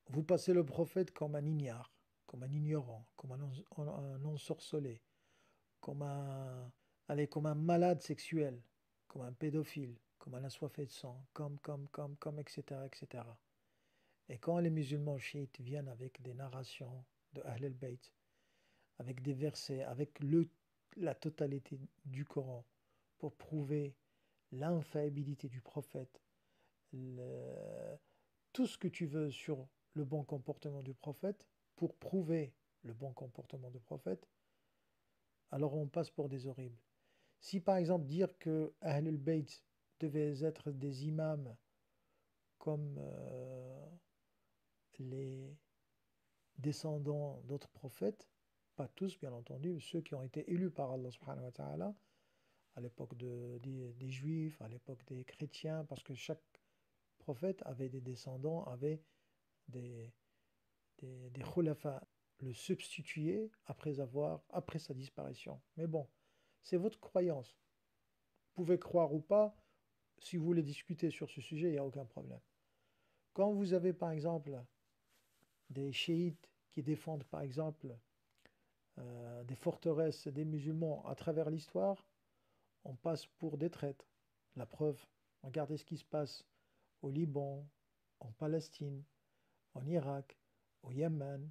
Vous passez le prophète comme un ignare, comme un ignorant, comme un ensorcelé, comme comme un malade sexuel, comme un pédophile, comme un assoiffé de sang, etc., etc. Et quand les musulmans chiites viennent avec des narrations de Ahl al-Bayt, avec des versets, avec la totalité du Coran, pour prouver l'infaillibilité du prophète, le- tout ce que tu veux sur le bon comportement du prophète, pour prouver le bon comportement du prophète, alors on passe pour des horribles. Si par exemple dire que Ahlul Bayt devaient être des imams comme les descendants d'autres prophètes, pas tous bien entendu, ceux qui ont été élus par Allah subhanahu wa ta'ala, à l'époque des Juifs, à l'époque des chrétiens, parce que chaque prophète avait des descendants, avait des, des khulafa, le substituer après sa disparition. Mais bon, c'est votre croyance. Vous pouvez croire ou pas, si vous voulez discuter sur ce sujet, il n'y a aucun problème. Quand vous avez par exemple des chiites qui défendent par exemple des forteresses des musulmans à travers l'histoire, on passe pour des traîtres. La preuve, regardez ce qui se passe au Liban, en Palestine, en Irak, au Yémen,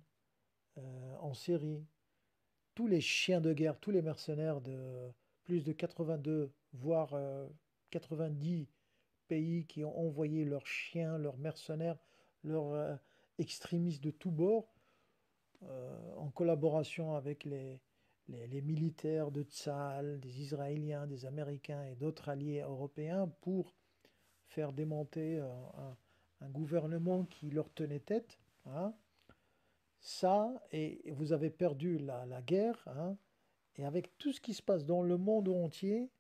en Syrie. Tous les chiens de guerre, tous les mercenaires de plus de 82, voire 90 pays qui ont envoyé leurs chiens, leurs mercenaires, leurs extrémistes de tous bords, en collaboration avec les militaires de Tsahal, des Israéliens, des Américains et d'autres alliés européens pour faire démonter un gouvernement qui leur tenait tête. Hein. Ça, et vous avez perdu la guerre, hein, et avec tout ce qui se passe dans le monde entier,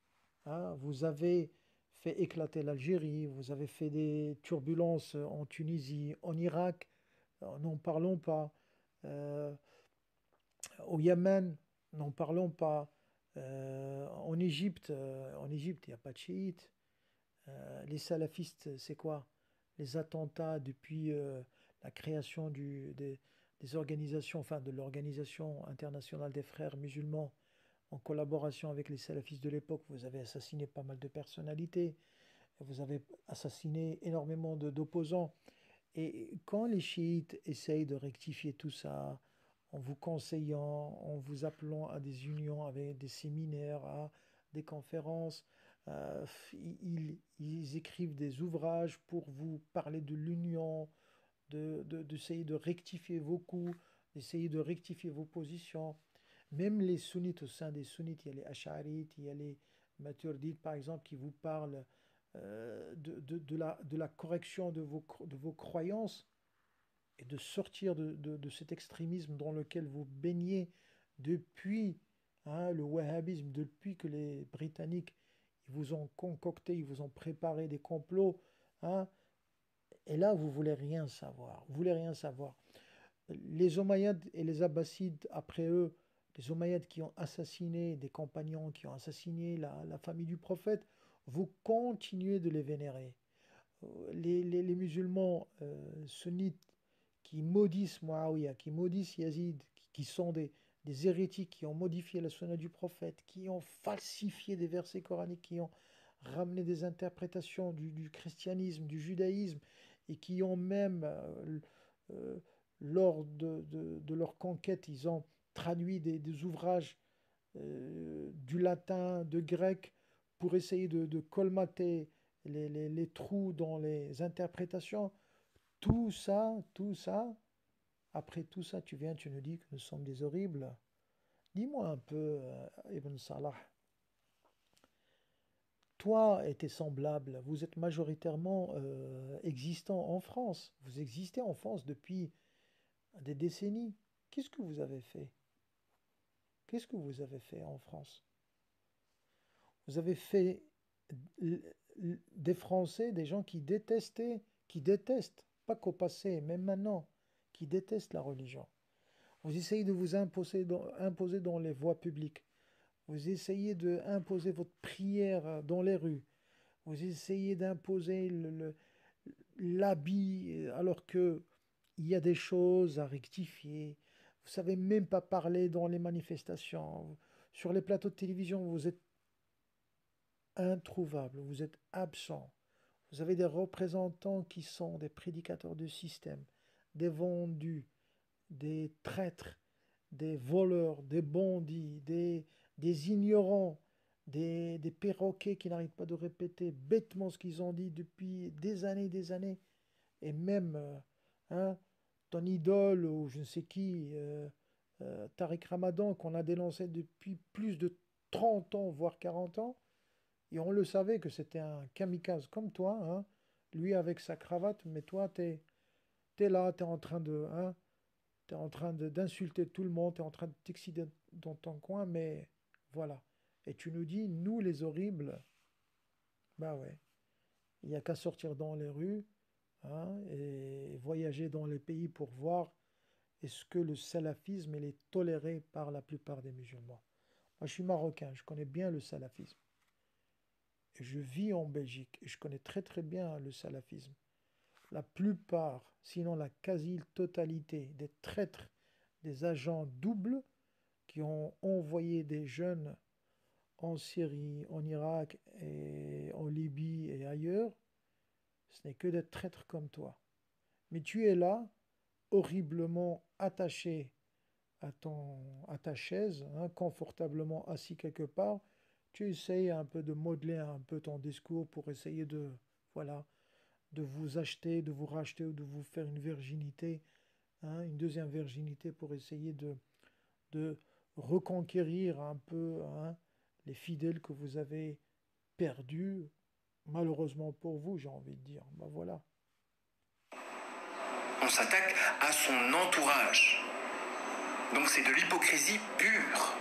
hein, vous avez fait éclater l'Algérie, vous avez fait des turbulences en Tunisie, en Irak, n'en parlons pas. Euh, Au Yémen, n'en parlons pas. En Égypte, il n'y a pas de chiites. Les salafistes, c'est quoi? Les attentats depuis la création des organisations, enfin de l'Organisation internationale des frères musulmans, en collaboration avec les salafistes de l'époque, vous avez assassiné pas mal de personnalités, vous avez assassiné énormément d'opposants. Et quand les chiites essayent de rectifier tout ça, en vous conseillant, en vous appelant à des unions, avec des séminaires, à des conférences, ils écrivent des ouvrages pour vous parler de l'union, d'essayer de rectifier vos coups, d'essayer de rectifier vos positions. Même les sunnites, au sein des sunnites, il y a les ash'arites, il y a les maturidites, par exemple, qui vous parlent de la correction de vos croyances et de sortir de cet extrémisme dans lequel vous baignez depuis hein, le wahhabisme, depuis que les Britanniques ils vous ont concocté, ils vous ont préparé des complots. Hein, et là, vous voulez rien savoir. Vous voulez rien savoir. Les Omeyyades et les Abbassides, après eux, les Omeyyades qui ont assassiné des compagnons, qui ont assassiné la famille du prophète, vous continuez de les vénérer. Les musulmans sunnites qui maudissent Muawiyah, qui maudissent Yazid, qui sont des hérétiques, qui ont modifié la sunna du prophète, qui ont falsifié des versets coraniques, qui ont ramené des interprétations du christianisme, du judaïsme, et qui ont même, euh, lors de leur conquête, ils ont traduit des ouvrages du latin, de grec, pour essayer de colmater les trous dans les interprétations. Tout ça, après tout ça, tu viens, tu nous dis que nous sommes des horribles. Dis-moi un peu, Ibn Salah, toi et tes semblables, vous êtes majoritairement existants en France. Vous existez en France depuis des décennies. Qu'est-ce que vous avez fait? Qu'est-ce que vous avez fait en France? Vous avez fait des Français, des gens qui détestent, pas qu'au passé, même maintenant, qui détestent la religion. Vous essayez de vous imposer dans les voies publiques. Vous essayez d'imposer votre prière dans les rues. Vous essayez d'imposer l'habit alors que il y a des choses à rectifier. Vous savez même pas parler dans les manifestations. Sur les plateaux de télévision, vous êtes introuvable, vous êtes absent. Vous avez des représentants qui sont des prédicateurs de système, des vendus, des traîtres, des voleurs, des bandits, des ignorants, des perroquets qui n'arrêtent pas de répéter bêtement ce qu'ils ont dit depuis des années, et même hein, ton idole ou je ne sais qui, Tariq Ramadan, qu'on a dénoncé depuis plus de 30 ans, voire 40 ans, et on le savait que c'était un kamikaze comme toi, hein, lui avec sa cravate, mais toi, t'es là, t'es en train de, hein, t'es en train d'insulter tout le monde, t'es en train de t'exciter dans ton coin, mais voilà. Et tu nous dis, nous les horribles, bah ouais, il n'y a qu'à sortir dans les rues, hein, et voyager dans les pays pour voir est-ce que le salafisme il est toléré par la plupart des musulmans. Moi, je suis marocain, je connais bien le salafisme. Je vis en Belgique et je connais très très bien le salafisme. La plupart, sinon la quasi-totalité des traîtres, des agents doubles qui ont envoyé des jeunes en Syrie, en Irak et en Libye et ailleurs, ce n'est que des traîtres comme toi. Mais tu es là, horriblement attaché à ta chaise, hein, confortablement assis quelque part. Tu essayes un peu de modeler un peu ton discours pour essayer voilà, de vous acheter, de vous racheter ou de vous faire une virginité, hein, une deuxième virginité pour essayer de reconquérir un peu hein, les fidèles que vous avez perdus, malheureusement pour vous, j'ai envie de dire. Ben voilà. On s'attaque à son entourage. Donc c'est de l'hypocrisie pure.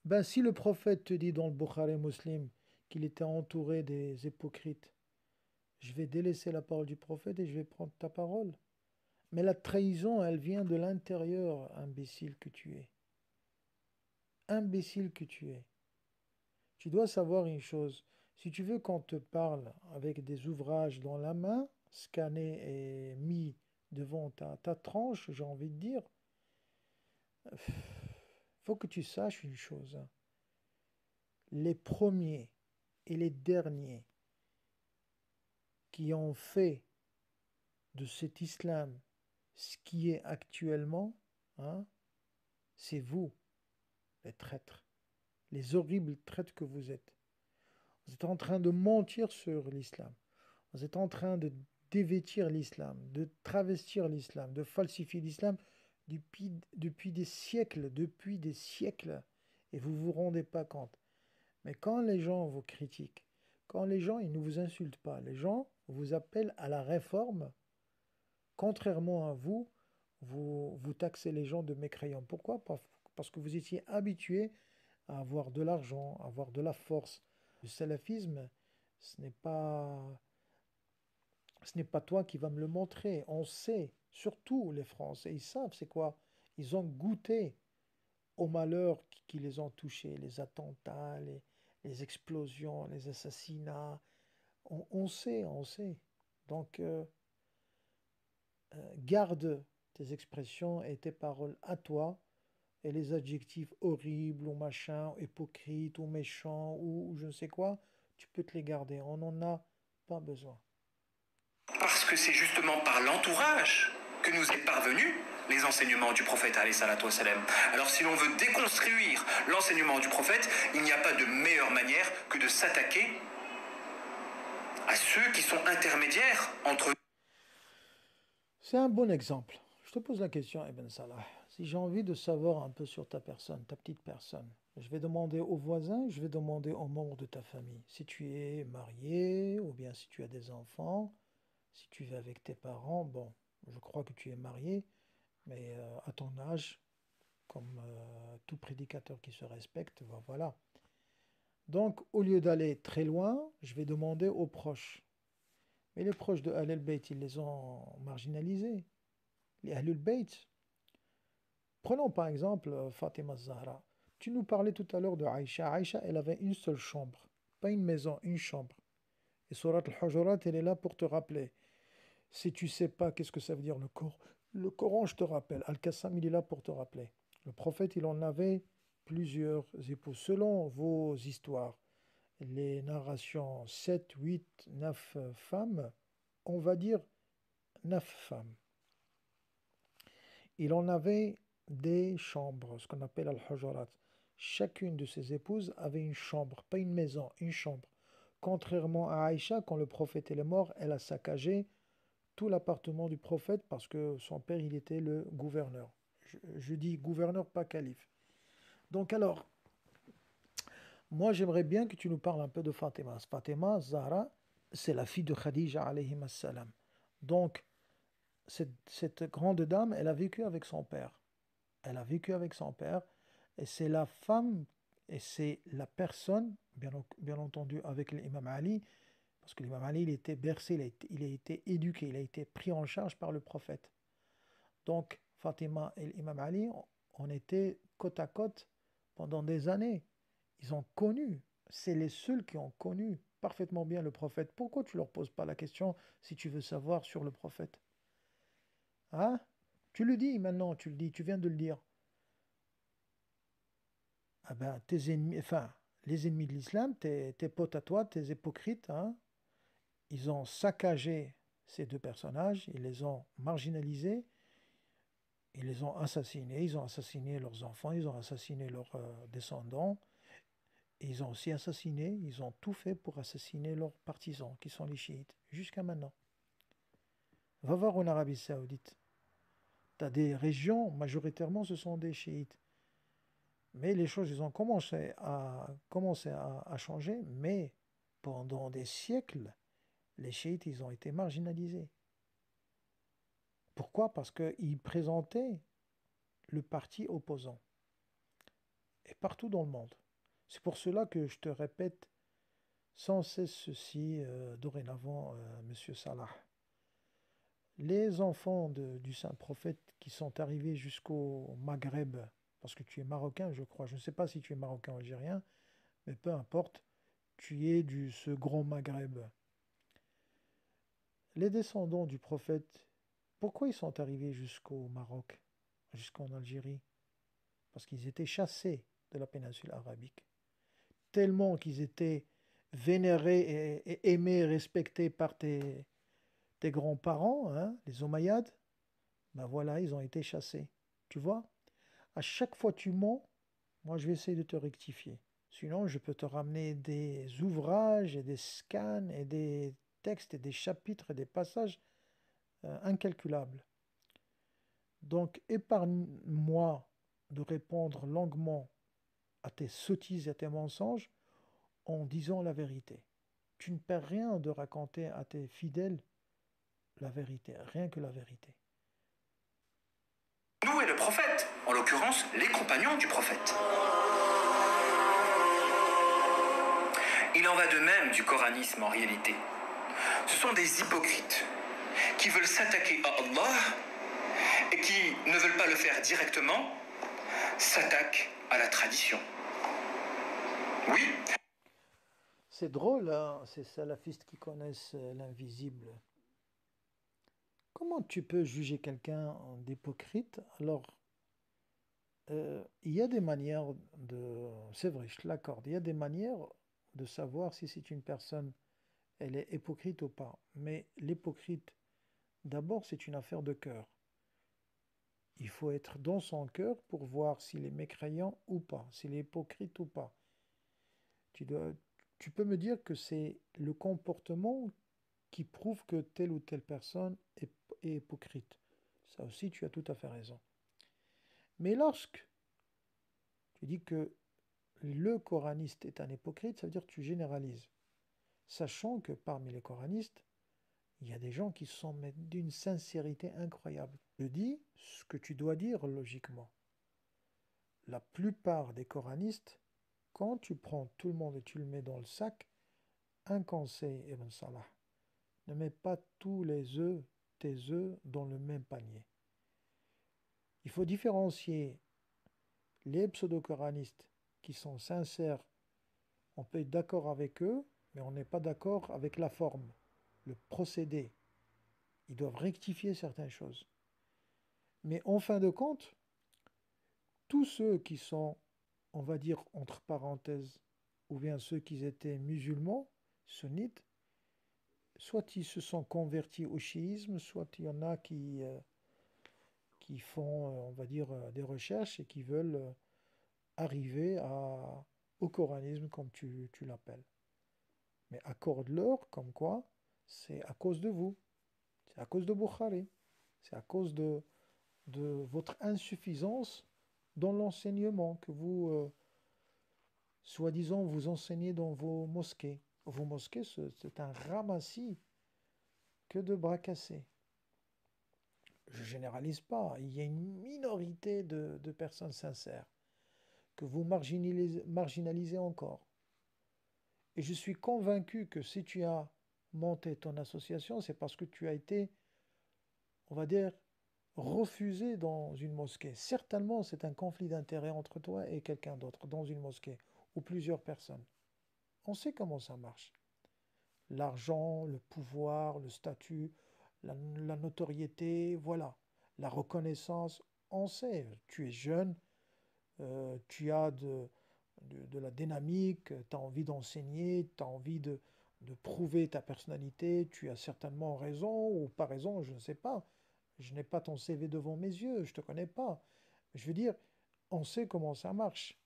Ben si le prophète te dit dans le Bukhari Muslim qu'il était entouré des hypocrites, je vais délaisser la parole du prophète et je vais prendre ta parole. Mais la trahison, elle vient de l'intérieur, imbécile que tu es. Imbécile que tu es. Tu dois savoir une chose. Si tu veux qu'on te parle avec des ouvrages dans la main, scannés et mis devant ta tranche, j'ai envie de dire, faut que tu saches une chose. Hein. Les premiers et les derniers qui ont fait de cet islam ce qui est actuellement, hein, c'est vous, les traîtres, les horribles traîtres que vous êtes. Vous êtes en train de mentir sur l'islam. Vous êtes en train de dévêtir l'islam, de travestir l'islam, de falsifier l'islam depuis des siècles, et vous ne vous rendez pas compte. Mais quand les gens vous critiquent, quand les gens ils ne vous insultent pas, les gens vous appellent à la réforme, contrairement à vous, vous taxez les gens de mécréants. Pourquoi? Parce que vous étiez habitué à avoir de l'argent, à avoir de la force. Le salafisme, ce n'est pas ce n'est pas toi qui vas me le montrer. On sait, surtout les Français, ils savent c'est quoi. Ils ont goûté aux malheurs qui les ont touchés, les attentats, les explosions, les assassinats. On sait, on sait. Donc, garde tes expressions et tes paroles à toi et les adjectifs horribles ou machin, hypocrite ou méchant ou je ne sais quoi, tu peux te les garder. On n'en a pas besoin. Parce que c'est justement par l'entourage que nous est parvenu les enseignements du prophète alayhi salatu wassalam. Alors si l'on veut déconstruire l'enseignement du prophète, il n'y a pas de meilleure manière que de s'attaquer à ceux qui sont intermédiaires entre... C'est un bon exemple. Je te pose la question, Ibn Salah. Si j'ai envie de savoir un peu sur ta personne, ta petite personne, je vais demander aux voisins, je vais demander aux membres de ta famille. Si tu es marié, ou bien si tu as des enfants, si tu vis avec tes parents, bon, je crois que tu es marié. Mais à ton âge, comme tout prédicateur qui se respecte, ben voilà. Donc, au lieu d'aller très loin, je vais demander aux proches. Mais les proches de Ahl al-Bayt, ils les ont marginalisés. Les Ahl al-Bayt. Prenons par exemple Fatima Zahra. Tu nous parlais tout à l'heure de Aïcha. Aïcha, elle avait une seule chambre. Pas une maison, une chambre. Et Surat al-Hujurat, elle est là pour te rappeler. Si tu sais pas qu'est-ce que ça veut dire le Coran, je te rappelle. Al-Qassam, il est là pour te rappeler. Le prophète, il en avait plusieurs épouses. Selon vos histoires, les narrations 7, 8, 9 femmes, on va dire 9 femmes. Il en avait des chambres, ce qu'on appelle al-Hujurat. Chacune de ses épouses avait une chambre, pas une maison, une chambre. Contrairement à Aïcha, quand le prophète est mort, elle a saccagé tout l'appartement du prophète parce que son père, il était le gouverneur. Je dis gouverneur, pas calife. Donc alors, moi j'aimerais bien que tu nous parles un peu de Fatima. Fatima, Zahra, c'est la fille de Khadija alayhi salam. Donc, cette grande dame, elle a vécu avec son père. Elle a vécu avec son père et c'est la femme et c'est la personne, bien entendu avec l'imam Ali, parce que l'imam Ali, il était bercé, il a été éduqué, il a été pris en charge par le prophète. Donc, Fatima et l'imam Ali, on était côte à côte pendant des années. Ils ont connu, c'est les seuls qui ont connu parfaitement bien le prophète. Pourquoi tu leur poses pas la question si tu veux savoir sur le prophète? Hein? Tu le dis maintenant, tu le dis, tu viens de le dire. Ah ben, tes ennemis, enfin, les ennemis de l'islam, tes potes à toi, tes hypocrites, hein, ils ont saccagé ces deux personnages, ils les ont marginalisés, ils les ont assassinés, ils ont assassiné leurs enfants, ils ont assassiné leurs descendants, et ils ont aussi assassiné, ils ont tout fait pour assassiner leurs partisans, qui sont les chiites, jusqu'à maintenant. Va voir en Arabie Saoudite. Tu as des régions, majoritairement, ce sont des chiites. Mais les choses, ils ont commencé à changer, mais pendant des siècles, les chiites, ils ont été marginalisés. Pourquoi? Parce qu'ils présentaient le parti opposant, et partout dans le monde. C'est pour cela que je te répète sans cesse ceci dorénavant, Monsieur Salah. Les enfants du saint prophète qui sont arrivés jusqu'au Maghreb, parce que tu es marocain, je crois, je ne sais pas si tu es marocain ou algérien, mais peu importe, tu es ce grand Maghreb. Les descendants du prophète, pourquoi ils sont arrivés jusqu'au Maroc, jusqu'en Algérie? Parce qu'ils étaient chassés de la péninsule arabique. Tellement qu'ils étaient vénérés et aimés et respectés par tes grands-parents, hein, les Omeyyades, ben voilà, ils ont été chassés. Tu vois, à chaque fois que tu mens, moi je vais essayer de te rectifier. Sinon, je peux te ramener des ouvrages et des scans et des textes et des chapitres et des passages incalculables. Donc, épargne-moi de répondre longuement à tes sottises et à tes mensonges en disant la vérité. Tu ne perds rien de raconter à tes fidèles la vérité, rien que la vérité. Nous et le prophète, en l'occurrence les compagnons du prophète. Il en va de même du coranisme en réalité. Ce sont des hypocrites qui veulent s'attaquer à Allah et qui ne veulent pas le faire directement, s'attaquent à la tradition. Oui. C'est drôle, hein, ces salafistes qui connaissent l'invisible. Comment tu peux juger quelqu'un d'hypocrite alors il y a des manières de... C'est vrai, je te l'accorde, il y a des manières de savoir si c'est une personne, elle est hypocrite ou pas. Mais l'hypocrite, d'abord, c'est une affaire de cœur. Il faut être dans son cœur pour voir s'il est mécréant ou pas, s'il est hypocrite ou pas. Tu dois, tu peux me dire que c'est le comportement qui prouve que telle ou telle personne est hypocrite. Ça aussi, tu as tout à fait raison. Mais lorsque tu dis que le coraniste est un hypocrite, ça veut dire que tu généralises. Sachant que parmi les coranistes, Il y a des gens qui sont mais d'une sincérité incroyable. Je dis ce que tu dois dire logiquement. La plupart des coranistes, quand tu prends tout le monde et tu le mets dans le sac, un conseil, Ibn Salah, ne mets pas tous tes œufs, dans le même panier. Il faut différencier les pseudo-coranistes qui sont sincères. On peut être d'accord avec eux, mais on n'est pas d'accord avec la forme, le procédé. Ils doivent rectifier certaines choses. Mais en fin de compte, tous ceux qui sont, on va dire entre parenthèses, ou bien ceux qui étaient musulmans, sunnites, soit ils se sont convertis au chiisme, soit il y en a qui font, on va dire, des recherches et qui veulent arriver au coranisme, comme tu l'appelles. Mais accorde-leur comme quoi c'est à cause de vous, c'est à cause de Bukhari, c'est à cause de votre insuffisance dans l'enseignement que vous, soi-disant, vous enseignez dans vos mosquées. Vos mosquées, c'est un ramassis que de bras cassés. Je généralise pas, il y a une minorité de personnes sincères que vous marginalisez encore. Et je suis convaincu que si tu as monté ton association, c'est parce que tu as été, on va dire, refusé dans une mosquée. Certainement, c'est un conflit d'intérêts entre toi et quelqu'un d'autre dans une mosquée, ou plusieurs personnes. On sait comment ça marche. L'argent, le pouvoir, le statut, la notoriété, voilà. La reconnaissance, on sait. Tu es jeune, tu as de la dynamique, tu as envie d'enseigner, tu as envie de prouver ta personnalité, tu as certainement raison ou pas raison, je ne sais pas. Je n'ai pas ton CV devant mes yeux, je ne te connais pas. Je veux dire, on sait comment ça marche.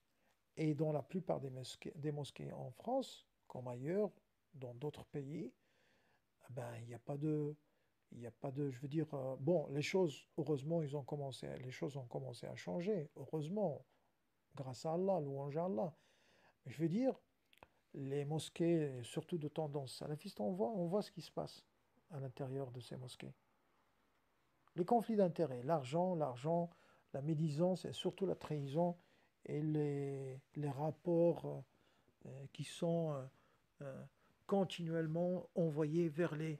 Et dans la plupart des mosquées en France, comme ailleurs, dans d'autres pays, ben, il n'y a pas de, il n'y a pas de, je veux dire, bon, les choses, heureusement, les choses ont commencé à changer, heureusement, grâce à Allah, louange à Allah. Mais je veux dire, les mosquées, surtout de tendance salafiste, on voit ce qui se passe à l'intérieur de ces mosquées. Les conflits d'intérêts, l'argent, la médisance et surtout la trahison et les rapports qui sont euh, continuellement envoyés vers les,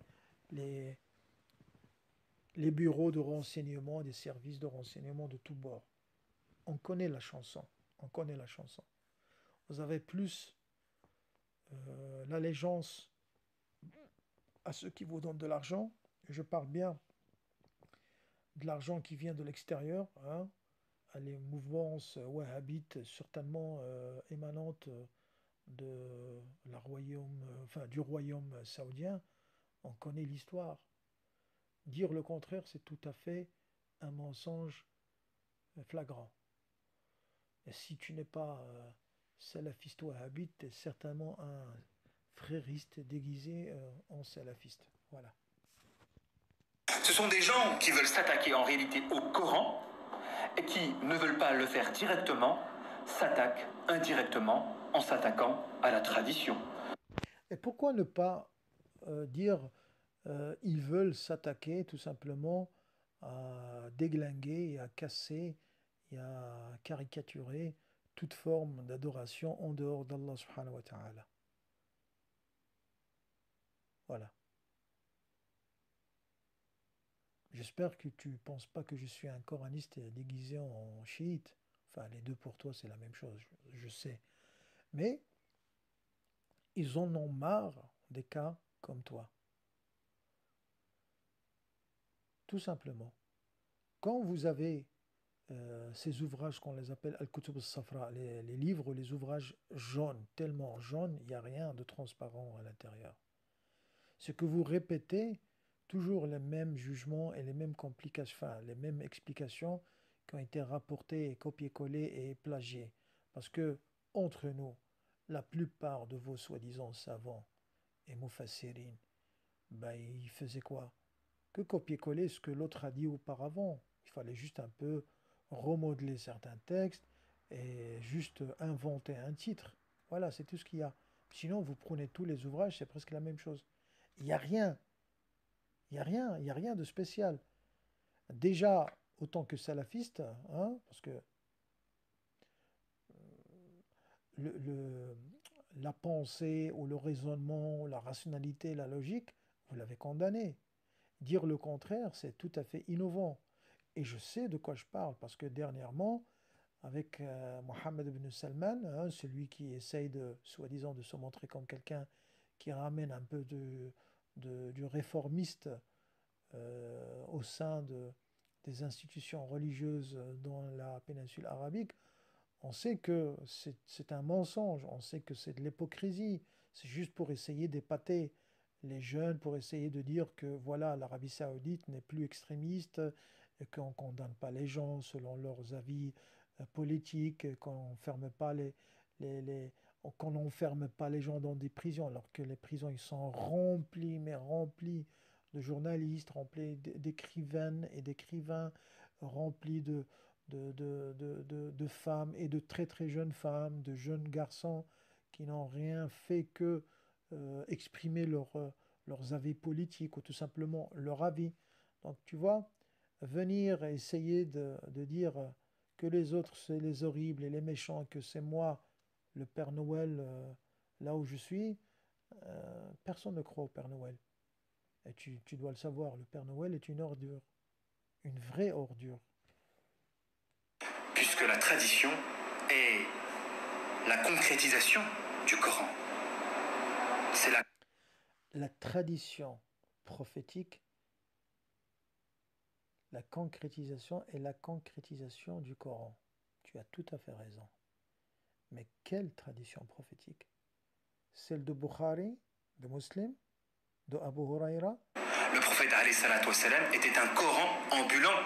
les bureaux de renseignement, des services de renseignement de tous bords. On connaît la chanson, on connaît la chanson. Vous avez plus l'allégeance à ceux qui vous donnent de l'argent, et je parle bien de l'argent qui vient de l'extérieur, hein, à les mouvances wahhabites certainement émanantes du royaume saoudien. On connaît l'histoire. Dire le contraire, c'est tout à fait un mensonge flagrant. Et si tu n'es pas salafiste wahhabite, tu es certainement un frériste déguisé en salafiste. Voilà. Ce sont des gens qui veulent s'attaquer en réalité au Coran et qui ne veulent pas le faire directement, s'attaquent indirectement en s'attaquant à la tradition. Et pourquoi ne pas dire ils veulent s'attaquer tout simplement à déglinguer et à casser et à caricaturer toute forme d'adoration en dehors d'Allah subhanahu wa ta'ala. Voilà. J'espère que tu ne penses pas que je suis un coraniste déguisé en chiite. Enfin, les deux pour toi, c'est la même chose, je sais. Mais ils en ont marre des cas comme toi. Tout simplement. Quand vous avez ces ouvrages qu'on les appelle Al-Kutub al-Safra, les livres, les ouvrages jaunes, tellement jaunes, il n'y a rien de transparent à l'intérieur. Ce que vous répétez, toujours les mêmes jugements et les mêmes complications, enfin, les mêmes explications qui ont été rapportées et copiées-collées et plagiées. Parce que, entre nous, la plupart de vos soi-disant savants et mufassirin, ben, ils faisaient quoi? Que copier-coller ce que l'autre a dit auparavant. Il fallait juste un peu remodeler certains textes et juste inventer un titre. Voilà, c'est tout ce qu'il y a. Sinon, vous prenez tous les ouvrages, c'est presque la même chose. Il n'y a rien Il y a rien de spécial. Déjà, autant que salafiste, hein, parce que le- le- la pensée ou le raisonnement, la rationalité, la logique, vous l'avez condamné. Dire le contraire, c'est tout à fait innovant. Et je sais de quoi je parle, parce que dernièrement, avec Mohammed ibn Salman, hein, celui qui essaye de, soi-disant, de se montrer comme quelqu'un qui ramène un peu du réformiste au sein des institutions religieuses dans la péninsule arabique, on sait que c'est un mensonge, on sait que c'est de l'hypocrisie, c'est juste pour essayer d'épater les jeunes, pour essayer de dire que voilà, l'Arabie saoudite n'est plus extrémiste, et qu'on ne condamne pas les gens selon leurs avis politiques, qu'on n'enferme pas les- qu'on n'enferme pas les gens dans des prisons, alors que les prisons ils sont remplies, mais remplies de journalistes, remplies d'écrivaines et d'écrivains, remplis de femmes et de très très jeunes femmes, de jeunes garçons qui n'ont rien fait que exprimer leurs avis politiques ou tout simplement leur avis. Donc tu vois, venir essayer de dire que les autres c'est les horribles et les méchants, que c'est moi le Père Noël là où je suis, personne ne croit au Père Noël. Et tu dois le savoir, le Père Noël est une ordure, une vraie ordure. Puisque la tradition est la concrétisation du Coran. C'est la La tradition prophétique, la concrétisation et la concrétisation du Coran. Tu as tout à fait raison. Mais quelle tradition prophétique? Celle de Bukhari, de Muslim, de Abu Huraira? Le prophète alayhi salatu wassalam était un Coran ambulant,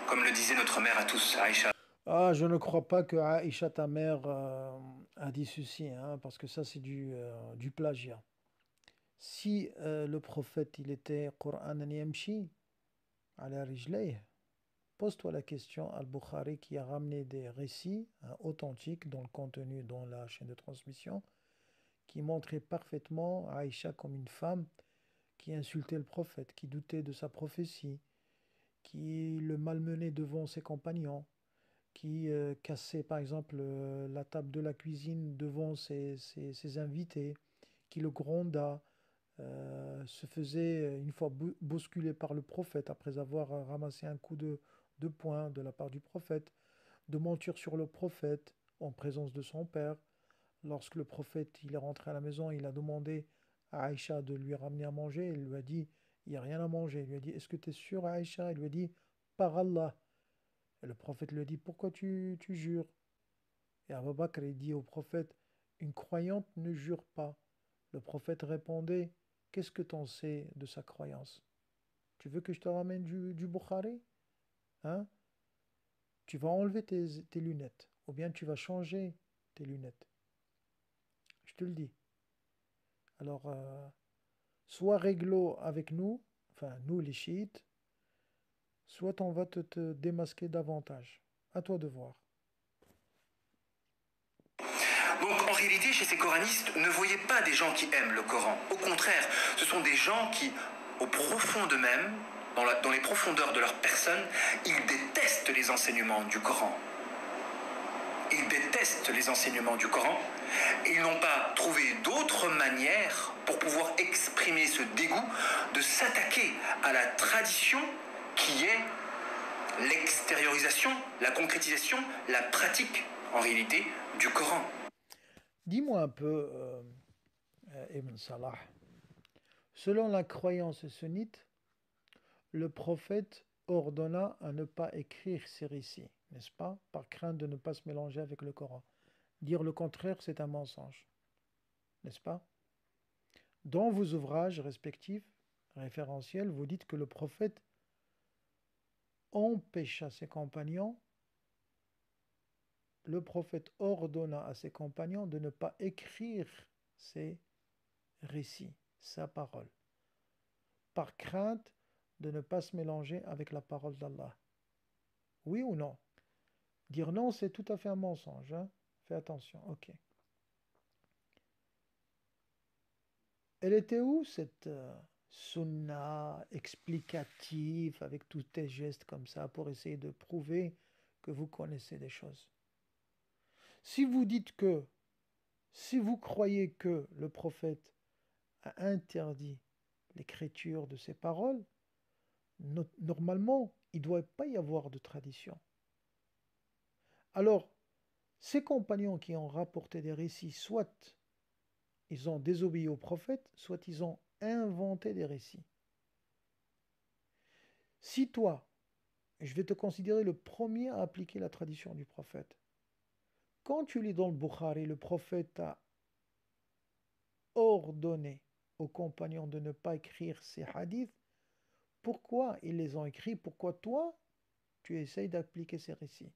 comme le disait notre mère à tous, Aïcha. Ah, je ne crois pas que Aïcha, ta mère, a dit ceci, hein, parce que ça, c'est du plagiat. Si le prophète, il était Qur'an yamshi, ala rijlayh, pose-toi la question, Al-Bukhari qui a ramené des récits hein, authentiques dans le contenu, dans la chaîne de transmission, qui montraient parfaitement Aïcha comme une femme qui insultait le prophète, qui doutait de sa prophétie, qui le malmenait devant ses compagnons, qui cassait par exemple la table de la cuisine devant ses invités, qui le gronda, se faisait une fois bousculé par le prophète après avoir ramassé un coup de poing de la part du prophète, de mentir sur le prophète en présence de son père. Lorsque le prophète il est rentré à la maison, il a demandé à Aïcha de lui ramener à manger. Il lui a dit, il n'y a rien à manger. Il lui a dit, est-ce que tu es sûr, Aïcha? Il lui a dit, par Allah. Et le prophète lui a dit, pourquoi tu jures? Et Abu Bakr il dit au prophète, une croyante ne jure pas. Le prophète répondait, qu'est-ce que tu en sais de sa croyance? Tu veux que je te ramène du Bukhari? Hein? Tu vas enlever tes lunettes, ou bien tu vas changer tes lunettes. Je te le dis. Alors, soit réglo avec nous, enfin nous les chiites, soit on va te démasquer davantage. À toi de voir. Donc en réalité, chez ces coranistes, ne voyez pas des gens qui aiment le Coran. Au contraire, ce sont des gens qui, au profond d'eux-mêmes, dans les profondeurs de leur personne, ils détestent les enseignements du Coran. Ils détestent les enseignements du Coran et ils n'ont pas trouvé d'autre manière pour pouvoir exprimer ce dégoût de s'attaquer à la tradition qui est l'extériorisation, la concrétisation, la pratique en réalité du Coran. Dis-moi un peu, Ibn Salah, selon la croyance sunnite, le prophète ordonna à ne pas écrire ces récits, n'est-ce pas, par crainte de ne pas se mélanger avec le Coran. Dire le contraire, c'est un mensonge, n'est-ce pas? Dans vos ouvrages respectifs, référentiels, vous dites que le prophète empêcha ses compagnons, le prophète ordonna à ses compagnons de ne pas écrire ces récits, sa parole, par crainte de ne pas se mélanger avec la parole d'Allah. Oui ou non? Dire non, c'est tout à fait un mensonge. Hein. Fais attention. Ok. Elle était où sunna explicatif avec tous tes gestes comme ça pour essayer de prouver que vous connaissez des choses. Si vous dites que, si vous croyez que le prophète a interdit l'écriture de ses paroles, normalement, il ne doit pas y avoir de tradition. Alors, ces compagnons qui ont rapporté des récits, soit ils ont désobéi au prophète, soit ils ont inventé des récits. Si toi, je vais te considérer le premier à appliquer la tradition du prophète, quand tu lis dans le Bukhari, le prophète a ordonné aux compagnons de ne pas écrire ces hadiths, pourquoi ils les ont écrits? Pourquoi toi, tu essayes d'appliquer ces récits?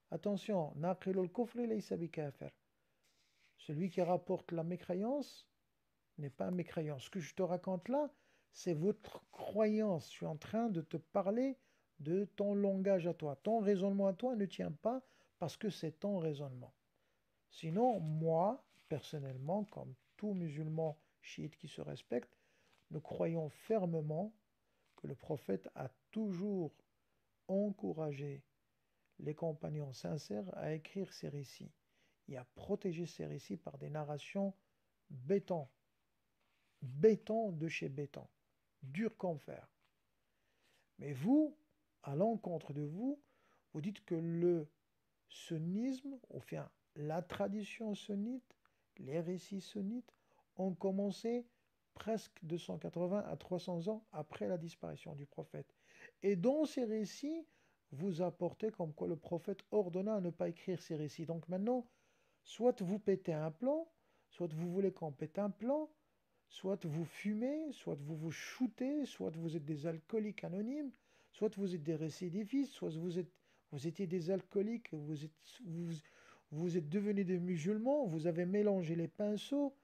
Attention, naqilul kufri laysa bikafir. Celui qui rapporte la mécréance n'est pas un mécréant. Ce que je te raconte là, c'est votre croyance. Je suis en train de te parler de ton langage à toi. Ton raisonnement à toi ne tient pas parce que c'est ton raisonnement. Sinon, moi, personnellement, comme tout musulman chiite qui se respecte, nous croyons fermement que le prophète a toujours encouragé les compagnons sincères à écrire ces récits et à protéger ces récits par des narrations béton, béton de chez béton, dur comme fer. Mais vous, à l'encontre de vous, vous dites que le sunnisme, ou enfin la tradition sunnite, les récits sunnites, ont commencé presque 280 à 300 ans après la disparition du prophète. Et dans ces récits, vous apportez comme quoi le prophète ordonna à ne pas écrire ces récits. Donc maintenant, soit vous pétez un plan, soit vous voulez qu'on pète un plan, soit vous fumez, soit vous vous shootez, soit vous êtes des alcooliques anonymes, soit vous êtes des récidivistes, soit vous étiez des alcooliques, vous êtes devenus des musulmans, vous avez mélangé les pinceaux.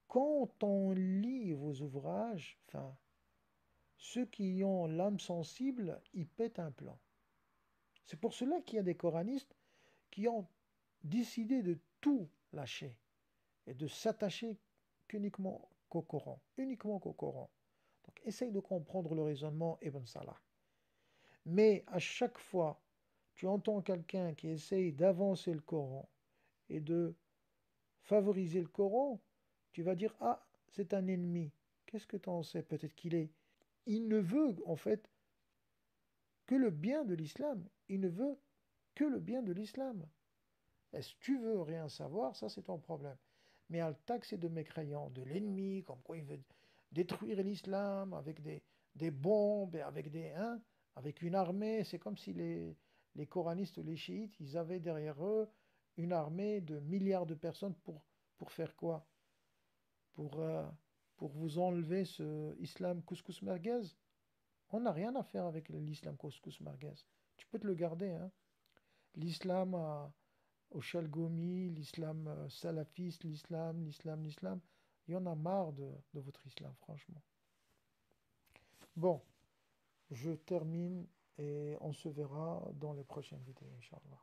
Quand on lit vos ouvrages, enfin, ceux qui ont l'âme sensible, ils pètent un plan. C'est pour cela qu'il y a des coranistes qui ont décidé de tout lâcher et de s'attacher qu'uniquement qu'au Coran, uniquement qu'au Coran. Donc essaye de comprendre le raisonnement Ibn Salah. Mais à chaque fois, tu entends quelqu'un qui essaye d'avancer le Coran et de favoriser le Coran, tu vas dire, ah, c'est un ennemi. Qu'est-ce que tu en sais? Peut-être qu'il est... Il ne veut en fait que le bien de l'islam. Il ne veut que le bien de l'islam. Est-ce que tu veux rien savoir? Ça, c'est ton problème. Mais à le taxer de mécréant, de l'ennemi, comme quoi il veut détruire l'islam avec des bombes et avec avec une armée. C'est comme si les coranistes ou les chiites, ils avaient derrière eux une armée de milliards de personnes pour faire quoi? Pour, euh, pour vous enlever ce islam couscous merguez? On n'a rien à faire avec l'islam couscous merguez. Tu peux te le garder, hein. L'islam au Chalgomi, l'islam salafiste, l'islam. Il y en a marre de votre islam, franchement. Bon, je termine et on se verra dans les prochaines vidéos, Inch'Allah.